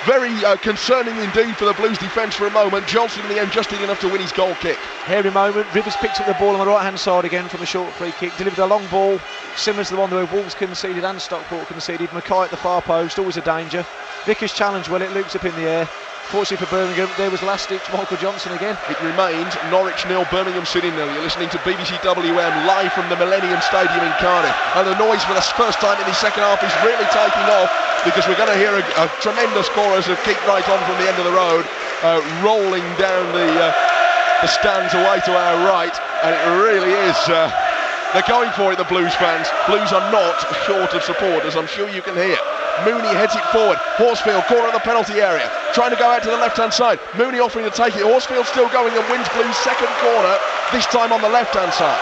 very concerning indeed for the Blues defence for a moment. Johnson in the end just did enough to win his goal kick. Hairy moment, Rivers picked up the ball on the right hand side again from a short free kick, delivered a long ball similar to the one where Wolves conceded and Stockport conceded. Mackay at the far post, always a danger. Vickers challenged well, it loops up in the air. Fortunately for Birmingham, there was last ditch Michael Johnson again. It remained Norwich 0, Birmingham City 0. You're listening to BBC WM live from the Millennium Stadium in Cardiff, and the noise for the first time in the second half is really taking off, because we're going to hear a tremendous chorus of Keep Right On from the end of the road, rolling down the stands away to our right, and it really is They're going for it, the Blues fans. Blues are not short of supporters, I'm sure you can hear. Mooney heads it forward. Horsfield, corner of the penalty area, trying to go out to the left-hand side. Mooney offering to take it. Horsfield still going and wins Blues' second corner, this time on the left-hand side.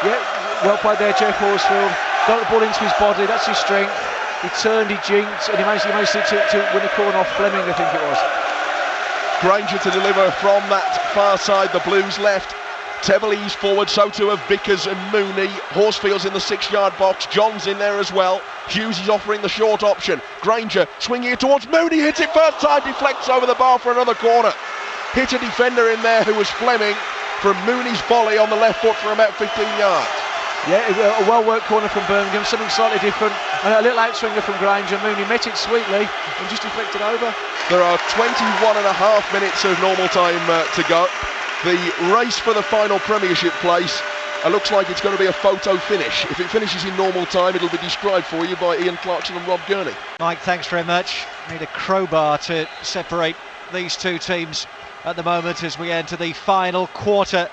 Yeah, well played there, Jeff Horsfield. Got the ball into his body, that's his strength. He turned, he jinked, and he managed to win a corner off Fleming, I think it was. Granger to deliver from that far side, the Blues left. Tebeley's forward, so too have Vickers and Mooney. Horsfield's in the 6-yard box, John's in there as well. Hughes is offering the short option. Granger swinging it towards Mooney, hits it first time, deflects over the bar for another corner. Hit a defender in there who was Fleming from Mooney's volley on the left foot for about 15 yards. Yeah, a well-worked corner from Birmingham, something slightly different, and a little outswinger from Granger. Mooney met it sweetly and just deflected over. There are 21.5 minutes of normal time to go. The race for the final Premiership place looks like it's going to be a photo finish. If it finishes in normal time, it'll be described for you by Ian Clarkson and Rob Gurney. Mike, thanks very much. Need a crowbar to separate these two teams at the moment as we enter the final quarter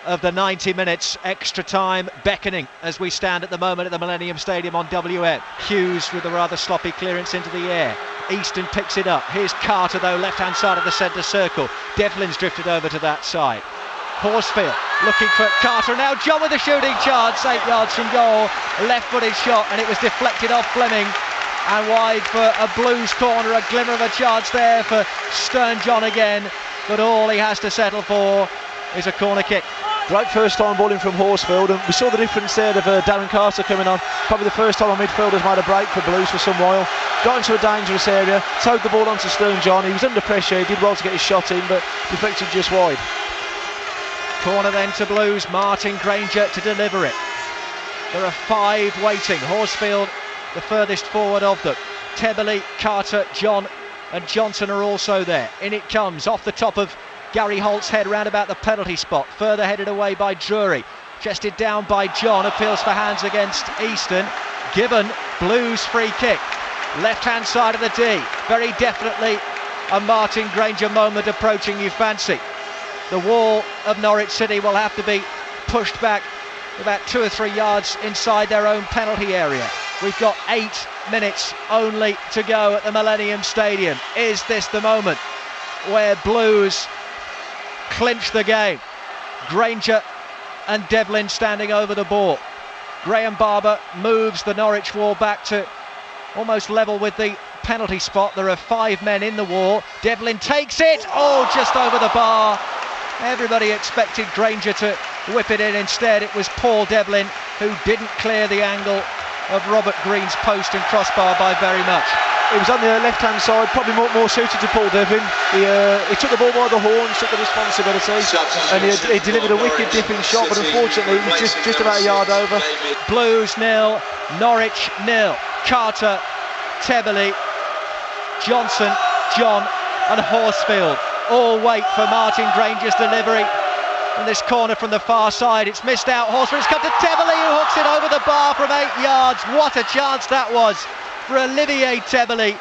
of the 90 minutes. Extra time beckoning as we stand at the moment at the Millennium Stadium on WM. Hughes with a rather sloppy clearance into the air. Easton picks it up. Here's Carter though, left hand side of the centre circle. Devlin's drifted over to that side. Horsfield looking for Carter. Now John with a shooting chance, 8 yards from goal. Left footed shot and it was deflected off Fleming and wide for a Blues corner. A glimmer of a chance there for Stern John again, but all he has to settle for is a corner kick. Great first time ball in from Horsfield, and we saw the difference there of Darren Carter coming on. Probably the first time a midfielder's made a break for Blues for some while. Got into a dangerous area, towed the ball onto Stern John. He was under pressure, he did well to get his shot in, but deflected just wide. Corner then to Blues, Martin Granger to deliver it. There are 5 waiting. Horsfield the furthest forward of them. Tebeley, Carter, John and Johnson are also there. In it comes, off the top of Gary Holt's head round about the penalty spot. Further headed away by Drury. Chested down by John. Appeals for hands against Easton. Given Blues free kick. Left hand side of the D. Very definitely a Martin Granger moment approaching, you fancy. The wall of Norwich City will have to be pushed back about 2 or 3 yards inside their own penalty area. We've got 8 minutes only to go at the Millennium Stadium. Is this the moment where Blues clinch the game? Granger and Devlin standing over the ball. Graham Barber moves the Norwich wall back to almost level with the penalty spot. There are 5 men in the wall. Devlin takes it, just over the bar. Everybody expected Granger to whip it in. Instead it was Paul Devlin who didn't clear the angle of Robert Green's post and crossbar by very much. He was on the left-hand side, probably more suited to Paul Devlin. He took the ball by the horns, took the responsibility, and he delivered a wicked dipping shot, but unfortunately he was just about a yard over. Blues 0, Norwich 0. Carter, Tebeley, Johnson, John and Horsfield all wait for Martin Granger's delivery. And this corner from the far side, it's missed out. Horsfield's come to Tebeley, who hooks it over the bar from 8 yards. What a chance that was for Olivier Tebeley.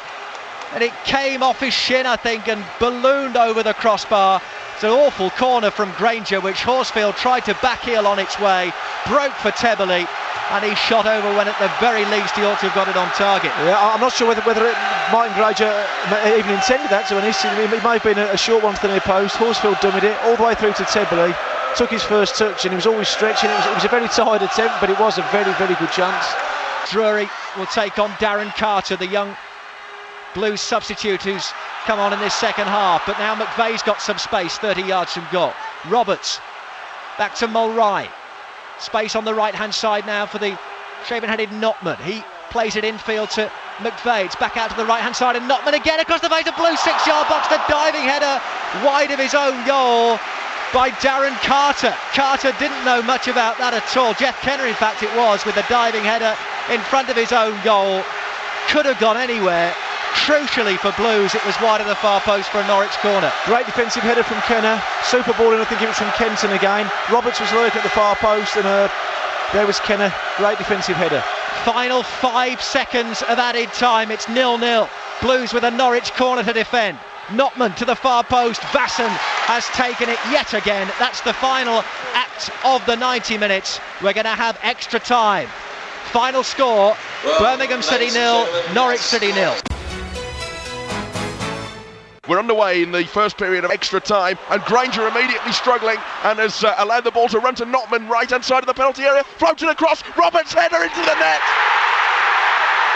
And it came off his shin, I think, and ballooned over the crossbar. It's an awful corner from Granger, which Horsfield tried to backheel on its way. Broke for Tebeley, and he shot over when at the very least he ought to have got it on target. Yeah, I'm not sure whether Martin Granger even intended that to an issue. It may have been a short one to the near post. Horsfield dummied it all the way through to Tebeley. Took his first touch and he was always stretching. It was a very tired attempt, but it was a very, very good chance. Drury will take on Darren Carter, the young Blues substitute who's come on in this second half. But now McVeigh's got some space, 30 yards from goal. Roberts back to Mulry. Space on the right-hand side now for the shaven-headed Notman. He plays it infield to McVeigh. It's back out to the right-hand side, and Notman again across the face of Blue 6-yard box. The diving header wide of his own goal by Darren Carter. Carter didn't know much about that at all. Jeff Kenner, in fact, it was, with the diving header in front of his own goal. Could have gone anywhere. Crucially for Blues, it was wide of the far post for a Norwich corner. Great defensive header from Kenner. Super ball in, I think it was from Kenton again. Roberts was lurking at the far post, and there was Kenner. Great defensive header. Final 5 seconds of added time. It's 0-0. Blues with a Norwich corner to defend. Notman to the far post. Vasson has taken it yet again. That's the final at of the 90 minutes. We're going to have extra time. Final score, Birmingham City 0, Norwich City 0. We're underway in the first period of extra time, and Granger immediately struggling and has allowed the ball to run to Notman, right hand side of the penalty area, floated across, Roberts' header into the net.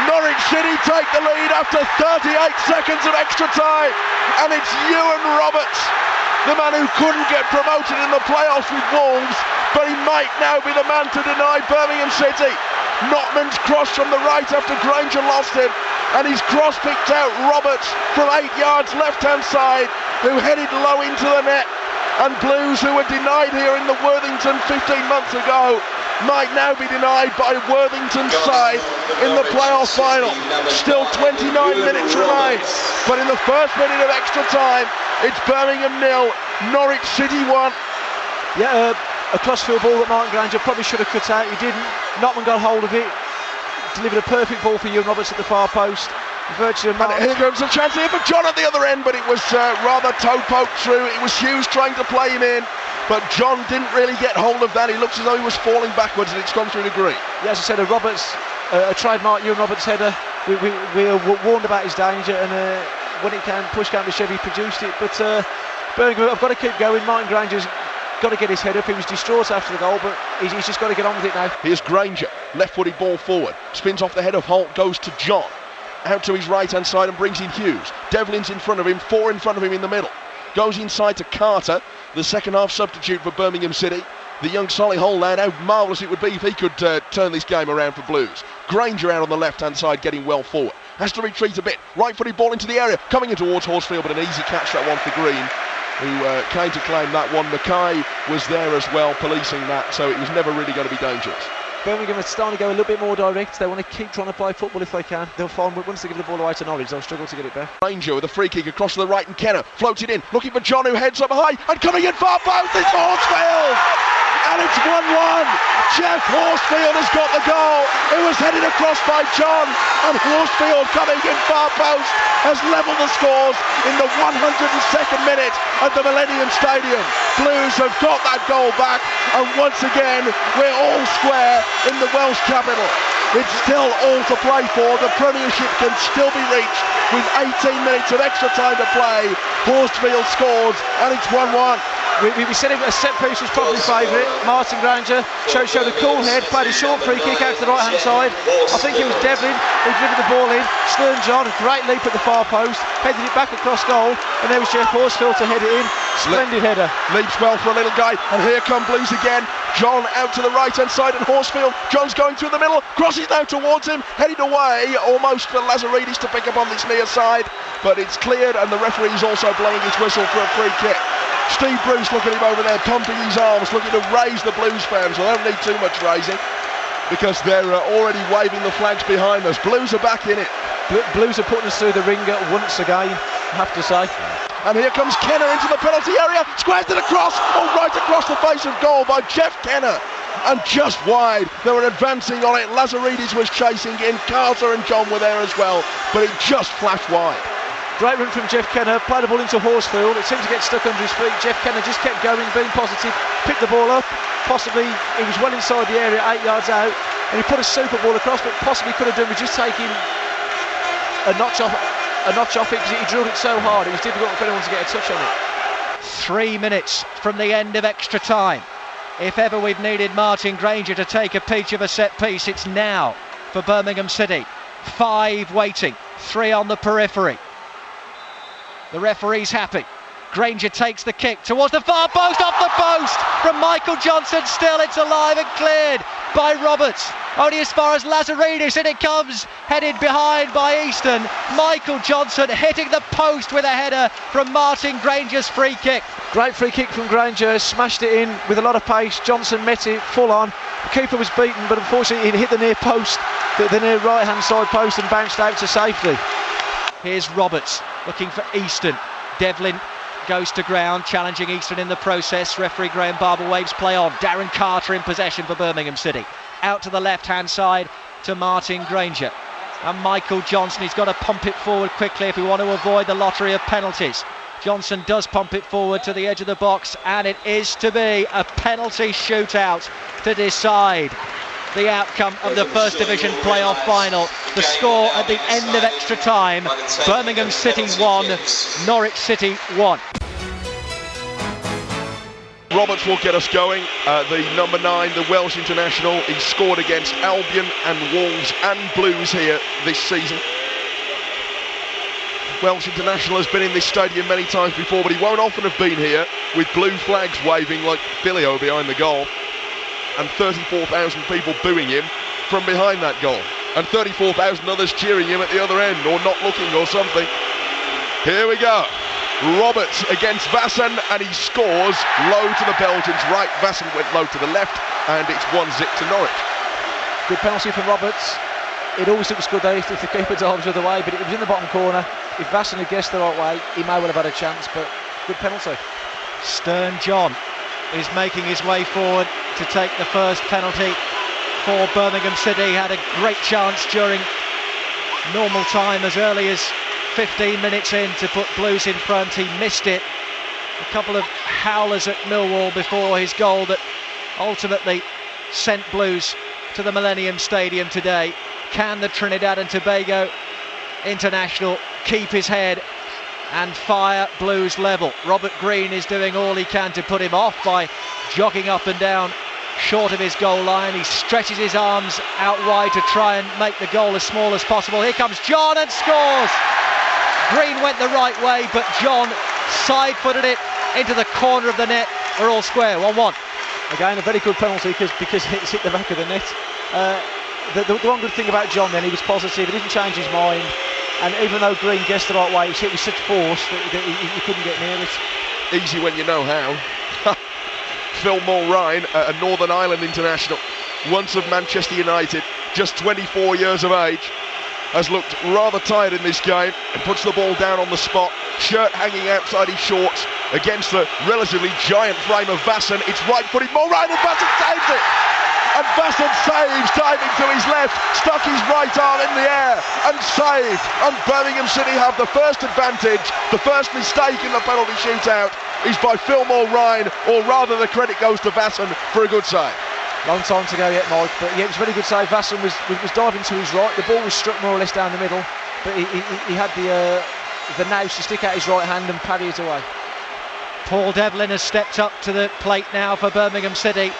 Norwich City take the lead after 38 seconds of extra time, and it's Ewan Roberts, the man who couldn't get promoted in the playoffs with Wolves, but he might now be the man to deny Birmingham City. Notman's cross from the right after Granger lost him, and his cross picked out Roberts from 8 yards left-hand side, who headed low into the net. And Blues, who were denied here in the Worthington 15 months ago, might now be denied by Worthington's side in the playoff final. Still 29 minutes remain, but in the first minute of extra time, it's Birmingham 0, Norwich City 1. Yeah, a crossfield ball that Martin Granger probably should have cut out. He didn't. Notman got hold of it, delivered a perfect ball for Ewan Roberts at the far post. Virtually and here comes a chance here for John at the other end, but it was rather toe poked through. It was Hughes trying to play him in, but John didn't really get hold of that. He looks as though he was falling backwards, and it's gone through the green. Yeah, as I said, a trademark Ewan Roberts header. We were warned about his danger, and when it came, push came to shove, he produced it. But Birmingham, I've got to keep going. Martin Granger's got to get his head up. He was distraught after the goal, but he's just got to get on with it now. Here's Granger, left-footed ball forward, spins off the head of Holt, goes to John, out to his right-hand side and brings in Hughes. Devlin's in front of him, 4 in front of him in the middle. Goes inside to Carter, the second-half substitute for Birmingham City. The young Solihull lad, how marvellous it would be if he could turn this game around for Blues. Granger out on the left-hand side, getting well forward. Has to retreat a bit. Right-footed ball into the area, coming in towards Horsfield, but an easy catch that one for Green, who came to claim that one. Mackay was there as well, policing that, so it was never really going to be dangerous. Birmingham are starting to go a little bit more direct. They want to keep trying to play football if they can. They'll find once they give the ball away to Norwich, they'll struggle to get it back. Granger with a free kick across to the right, and Kenner floats it in, looking for John, who heads up high, and coming in far post, it's Horsfield! And it's 1-1. Jeff Horsfield has got the goal. It was headed across by John, and Horsfield, coming in far post, has levelled the scores in the 102nd minute at the Millennium Stadium. Blues have got that goal back, and once again we're all square in the Welsh capital. It's still all to play for. The Premiership can still be reached with 18 minutes of extra time to play. Horsfield scores, and it's 1-1. We said a set piece was probably favourite. Martin Granger showed a cool head, played a short free kick out to the right hand side. I think it was Devlin who delivered the ball in. Stern John, a great leap at the far post, headed it back across goal, and there was Jeff Horsfield to head it in. Splendid header. Leaps well for a little guy, and here come Blues again. John out to the right hand side, and Horsfield. John's going through the middle, crosses now towards him, headed away almost for Lazaridis to pick up on this near side, but it's cleared, and the referee is also blowing his whistle for a free kick. Steve Bruce looking at him over there, pumping his arms, looking to raise the Blues fans. Well, they don't need too much raising, because they're already waving the flags behind us. Blues are back in it. Blues are putting us through the ringer once again, I have to say. And here comes Kenner into the penalty area, squares to the cross, right across the face of goal by Jeff Kenner, and just wide. They were advancing on it. Lazaridis was chasing in, Carter and John were there as well, but it just flashed wide. Great run from Jeff Kenner, played the ball into Horsfield, it seemed to get stuck under his feet. Jeff Kenner just kept going, being positive, picked the ball up, possibly he was well inside the area, 8 yards out, and he put a super ball across, but possibly could have done with just taking a notch off it, because he drilled it so hard it was difficult for anyone to get a touch on it. 3 minutes from the end of extra time. If ever we've needed Martin Granger to take a peach of a set piece, it's now for Birmingham City. 5 waiting, 3 on the periphery. The referee's happy. Granger takes the kick towards the far post, off the post from Michael Johnson. Still it's alive and cleared by Roberts. Only as far as Lazaridis, and it comes headed behind by Easton. Michael Johnson hitting the post with a header from Martin Granger's free kick. Great free kick from Granger, smashed it in with a lot of pace. Johnson met it full on. The keeper was beaten, but unfortunately he hit the near post, the near right hand side post, and bounced out to safety. Here's Roberts looking for Easton. Devlin goes to ground, challenging Easton in the process. Referee Graham Barber waves play on. Darren Carter in possession for Birmingham City. Out to the left-hand side to Martin Granger. And Michael Johnson, he's got to pump it forward quickly if we want to avoid the lottery of penalties. Johnson does pump it forward to the edge of the box, and it is to be a penalty shootout to decide the outcome of the First Division playoff final. The score at the end of extra time: Birmingham City 1, Norwich City 1. Roberts will get us going. The number 9, the Welsh international. He scored against Albion and Wolves and Blues here this season. Welsh international has been in this stadium many times before, but he won't often have been here with blue flags waving like Billy-O behind the goal, and 34,000 people booing him from behind that goal, and 34,000 others cheering him at the other end, or not looking or something. Here we go. Roberts against Vasson, and he scores low to the Belgians' right. Vasson went low to the left, and it's 1-0 to Norwich. Good penalty from Roberts. It always looks good though if the keeper dives the other way, but it was in the bottom corner. If Vasson had guessed the right way, he may well have had a chance, but good penalty. Stern John is making his way forward to take the first penalty for Birmingham City. Had a great chance during normal time as early as 15 minutes in to put Blues in front. He missed it. A couple of howlers at Millwall before his goal that ultimately sent Blues to the Millennium Stadium today. Can the Trinidad and Tobago international keep his head and fire Blues level? Robert Green is doing all he can to put him off by jogging up and down short of his goal line. He stretches his arms out wide to try and make the goal as small as possible. Here comes John and scores! Green went the right way, but John side-footed it into the corner of the net. We're all square, 1-1. Again, a very good penalty because it's hit the back of the net. The one good thing about John then, he was positive, he didn't change his mind, and even though Green guessed the right way, he hit with such force that he couldn't get near it. Easy when you know how. Phil Mulrine, a Northern Ireland international, once of Manchester United, just 24 years of age, has looked rather tired in this game and puts the ball down on the spot, shirt hanging outside his shorts against the relatively giant frame of Vasson. It's right-footed Mulrine, and Vasson saves it! And Vasson saves, diving to his left, stuck his right arm in the air and saved. And Birmingham City have the first advantage. The first mistake in the penalty shootout is by Phil Mulrine, or rather the credit goes to Vasson for a good save. Long time to go yet, Mike, but yeah, it was a very good save. Vasson was diving to his right. The ball was struck more or less down the middle, but he had the nous to stick out his right hand and parry it away. Paul Devlin has stepped up to the plate now for Birmingham City.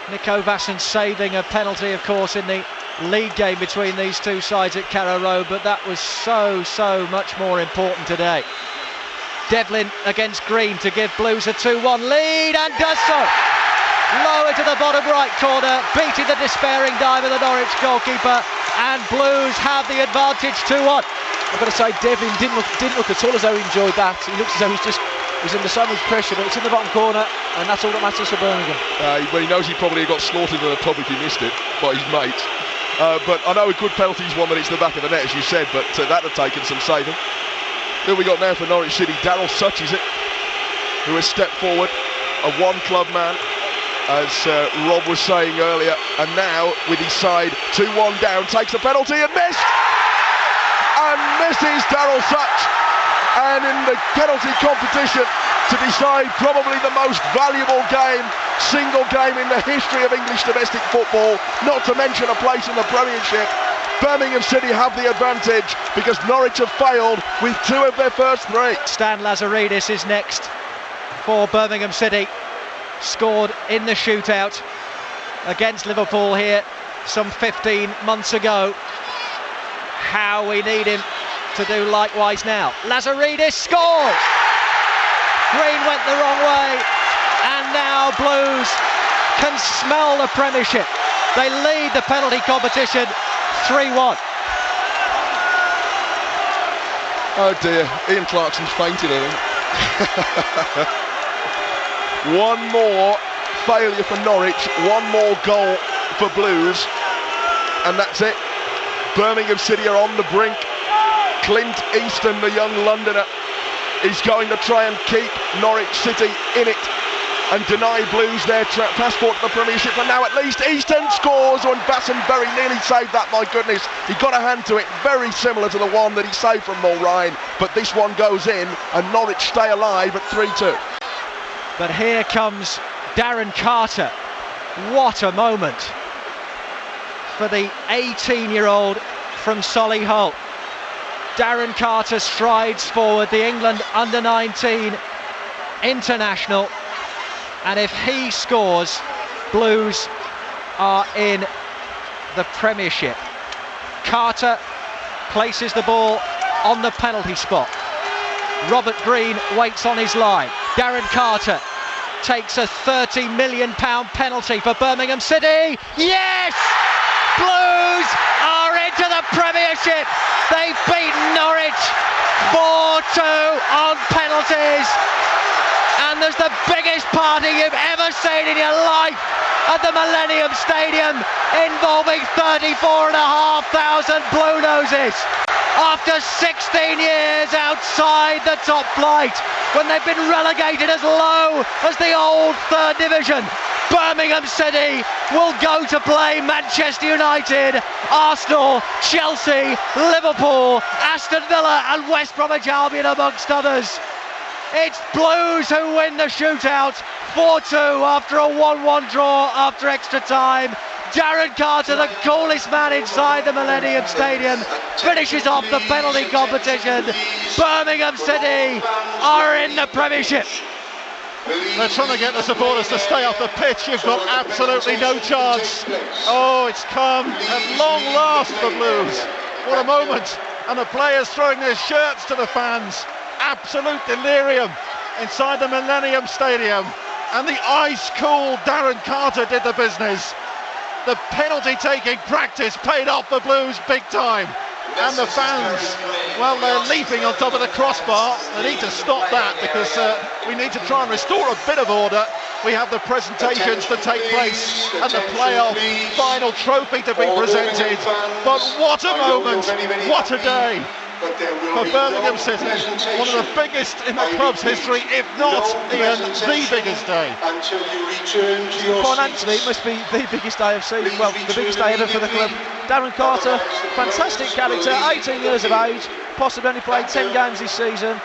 Nico Vasson saving a penalty, of course, in the league game between these two sides at Carrow Road, but that was so much more important today. Devlin against Green to give Blues a 2-1 lead, and does so. Lower to the bottom right corner, beating the despairing dive of the Norwich goalkeeper, and Blues have the advantage 2-1. I've got to say, Devlin didn't look at all as though he enjoyed that. He looks as though he's under so much pressure, but it's in the bottom corner, and that's all that matters for Birmingham. Well, he knows he probably got slaughtered in the pub if he missed it by his mates. But I know a good penalty is one that it's the back of the net, as you said, but that had taken some saving. Who we got now for Norwich City? Daryl Such, is it? Who has stepped forward, a one-club man, as Rob was saying earlier, and now with his side 2-1 down, takes a penalty and misses Daryl Such. And in the penalty competition to decide probably the most valuable single game in the history of English domestic football, not to mention a place in the Premiership, Birmingham City have the advantage because Norwich have failed with 2 of their first 3. Stan Lazaridis is next for Birmingham City. Scored in the shootout against Liverpool here some 15 months ago. How we need him to do likewise now. Lazaridis scores! Green went the wrong way, and now Blues can smell the Premiership. They lead the penalty competition 3-1. Oh dear, Ian Clarkson's fainted, I think. One more failure for Norwich, one more goal for Blues, and that's it. Birmingham City are on the brink. Clint Easton, the young Londoner, is going to try and keep Norwich City in it. and deny Blues their passport to the Premiership, and now at least Easton scores. And Basson very nearly saved that, my goodness. He got a hand to it, very similar to the one that he saved from Mulrine, but this one goes in and Norwich stay alive at 3-2. But here comes Darren Carter. What a moment for the 18-year-old from Solihull. Darren Carter strides forward, the England under-19 international, and if he scores, Blues are in the Premiership. Carter places the ball on the penalty spot. Robert Green waits on his line. Darren Carter takes a £30 million penalty for Birmingham City. Yes! Blues are into the Premiership. They've beaten Norwich 4-2 on penalties. And there's the biggest party you've ever seen in your life at the Millennium Stadium, involving 34,500 Blue Noses. After 16 years outside the top flight, when they've been relegated as low as the old third division, Birmingham City will go to play Manchester United, Arsenal, Chelsea, Liverpool, Aston Villa and West Bromwich Albion amongst others. It's Blues who win the shootout 4-2 after a 1-1 draw after extra time. Darren Carter, the coolest man inside the Millennium Stadium, finishes off the penalty competition. Birmingham City are in the Premiership. They're trying to get the supporters to stay off the pitch. You've got absolutely no chance. Oh, it's come at long last for Blues. What a moment. And the players throwing their shirts to the fans. Absolute delirium inside the Millennium Stadium. And the ice-cool Darren Carter did the business. The penalty-taking practice paid off for Blues big time. And the fans, well, they're leaping on top of the crossbar. They need to stop that, because we need to try and restore a bit of order. We have the presentations to take place and the playoff final trophy to be presented. But what a moment, what a day for Birmingham City. One of the biggest in the club's history, if not Ian, the biggest day. Financially, it must be the biggest day I've seen. Well, the biggest day ever for the club. Darren Carter, fantastic character, 18 years of age, possibly only played 10 games this season.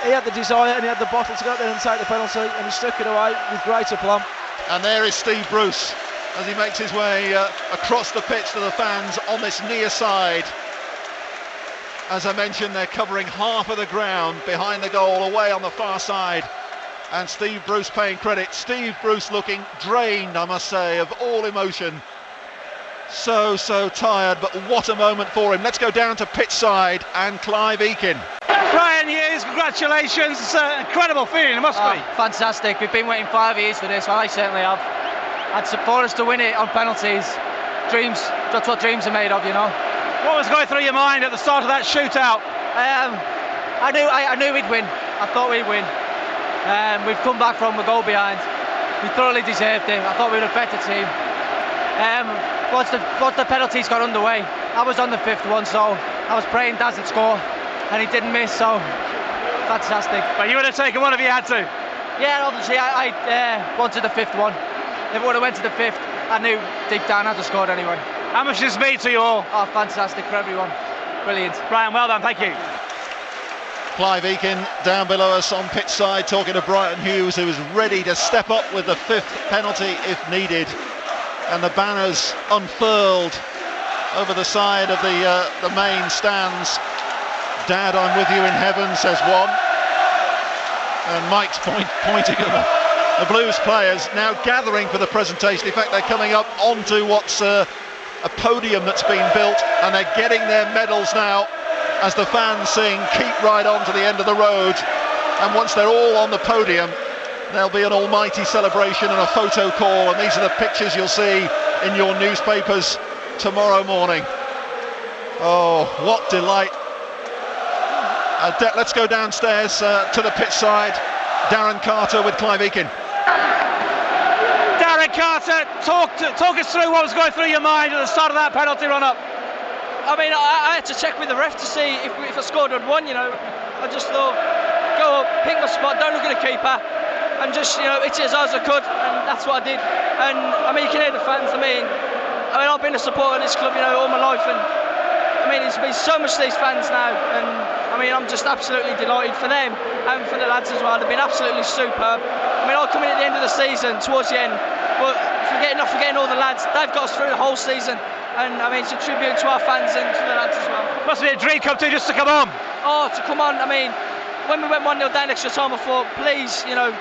He had the desire and he had the bottle to go out there and take the penalty, and he stuck it away with great aplomb. And there is Steve Bruce as he makes his way across the pitch to the fans on this near side. As I mentioned, they're covering half of the ground behind the goal, away on the far side. And Steve Bruce paying credit. Steve Bruce looking drained, I must say, of all emotion. So tired, but what a moment for him. Let's go down to pitch side and Clive Eakin. Brian Hughes, congratulations. It's an incredible feeling, it must be. Fantastic. We've been waiting 5 years for this. Well, I certainly have. And for us to win it on penalties, dreams, that's what dreams are made of, you know. What was going through your mind at the start of that shootout? I knew we'd win. I thought we'd win. We've come back from a goal behind. We thoroughly deserved it. I thought we were a better team. Once the penalties got underway, I was on the fifth one, so I was praying Daz would score, and he didn't miss, so fantastic. But you would have taken one if you had to? Yeah, obviously I wanted the fifth one. If it would have went to the fifth, I knew deep down I'd have scored anyway. How much does this mean to you all? Oh, fantastic for everyone. Brilliant. Brian, well done, thank you. Clive Eakin down below us on pitch side talking to Brian Hughes, who is ready to step up with the fifth penalty if needed. And the banners unfurled over the side of the main stands. Dad, I'm with you in heaven, says one. And Mike's pointing at the Blues players now gathering for the presentation. In fact, they're coming up onto what's a podium that's been built, and they're getting their medals now as the fans sing "Keep Right On" to the end of the road. And once they're all on the podium, there'll be an almighty celebration and a photo call, and these are the pictures you'll see in your newspapers tomorrow morning. Oh, what delight. Let's go downstairs to the pitch side. Darren Carter with Clive Eakin. Darren Carter, talk us through what was going through your mind at the start of that penalty run-up. I mean, I had to check with the ref to see if I scored on one, you know. I just thought, go up, pick my spot, don't look at the keeper. and just, you know, hit it as hard as I could, and that's what I did. And I mean, you can hear the fans. I mean, I've been a supporter of this club, you know, all my life, and I mean, it's been so much to these fans now, and I mean, I'm just absolutely delighted for them and for the lads as well. They've been absolutely superb. I mean, I'll come in at the end of the season, towards the end, but not forgetting all the lads. They've got us through the whole season, and I mean, it's a tribute to our fans and to the lads as well. Must be a dream come true just to come on. Oh, to come on. I mean, when we went 1-0 down extra time, I thought, please, you know,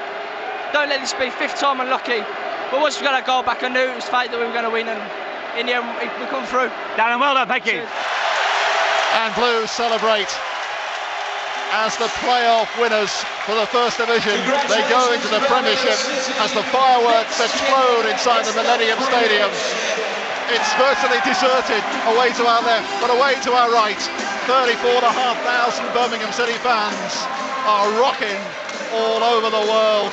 don't let this be fifth time unlucky. But once we got our goal back, I knew it was fate that we were going to win, and in the end, we come through. Darren, well done, thank you. Cheers. And Blues celebrate as the playoff winners for the First Division. They go into the Premiership as the fireworks explode inside the Millennium Stadium. It's virtually deserted away to our left, but away to our right, 34,500 Birmingham City fans are rocking all over the world.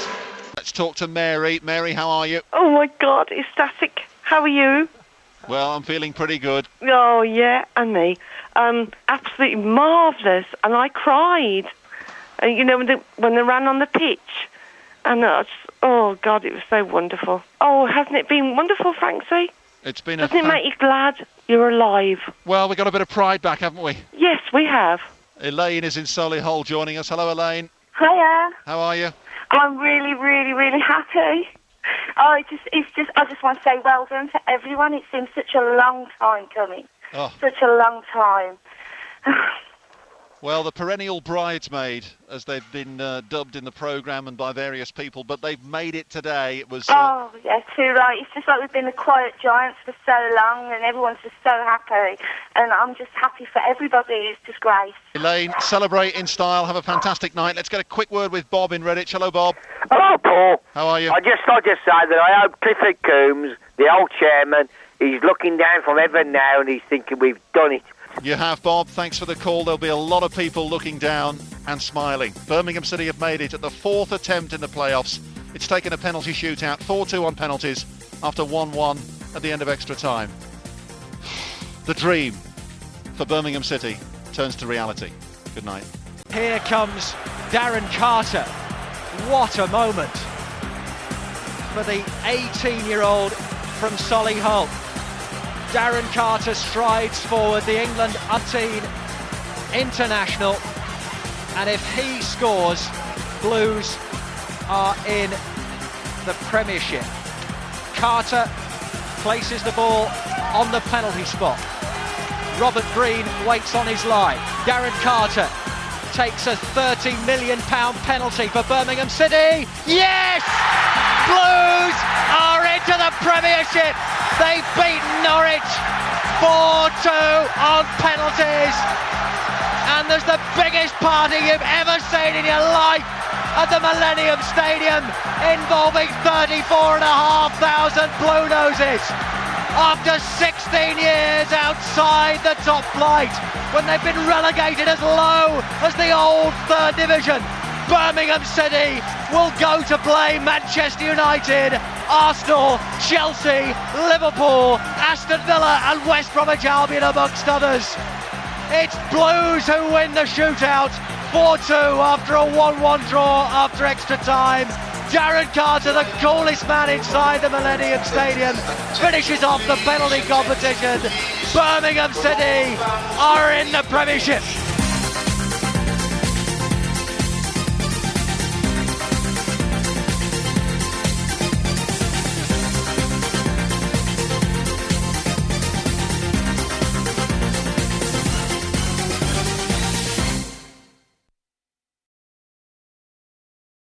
Let's talk to Mary. Mary, how are you? Oh my God, ecstatic. How are you? Well, I'm feeling pretty good. Oh yeah, and me. Absolutely marvellous, and I cried. You know, when they ran on the pitch, and oh God, it was so wonderful. Oh, hasn't it been wonderful, Francie? It's been Doesn't it make you glad you're alive? Well, we got a bit of pride back, haven't we? Yes, we have. Elaine is in Solihull joining us. Hello, Elaine. Hiya. How are you? I'm really, really, really happy. I just want to say well done to everyone. It seems such a long time coming. Oh. Such a long time. Well, the perennial bridesmaid, as they've been dubbed in the programme and by various people, but they've made it today. It was. Oh, yeah, too right. It's just like we've been the quiet giants for so long, and everyone's just so happy. And I'm just happy for everybody. It's just great. Elaine, celebrate in style. Have a fantastic night. Let's get a quick word with Bob in Redditch. Hello, Bob. Hello, Paul. How are you? I just thought to say that I hope Clifford Coombs, the old chairman, he's looking down from heaven now and he's thinking we've done it. You have, Bob. Thanks for the call. There'll be a lot of people looking down and smiling. Birmingham City have made it at the fourth attempt in the playoffs. It's taken a penalty shootout, 4-2 on penalties, after 1-1 at the end of extra time. The dream for Birmingham City turns to reality. Good night. Here comes Darren Carter. What a moment for the 18-year-old from Solihull. Darren Carter strides forward, the England U18 international, and if he scores, Blues are in the Premiership. Carter places the ball on the penalty spot. Robert Green waits on his line. Darren Carter takes a £30 million penalty for Birmingham City. Yes! Blues are into the Premiership. They've beaten Norwich 4-2 on penalties. And there's the biggest party you've ever seen in your life at the Millennium Stadium, involving 34,500 Blue Noses. After 16 years outside the top flight, when they've been relegated as low as the old third division, Birmingham City will go to play Manchester United, Arsenal, Chelsea, Liverpool, Aston Villa and West Bromwich Albion amongst others. It's Blues who win the shootout 4-2 after a 1-1 draw after extra time. Darren Carter, the coolest man inside the Millennium Stadium, finishes off the penalty competition. Birmingham City are in the Premiership.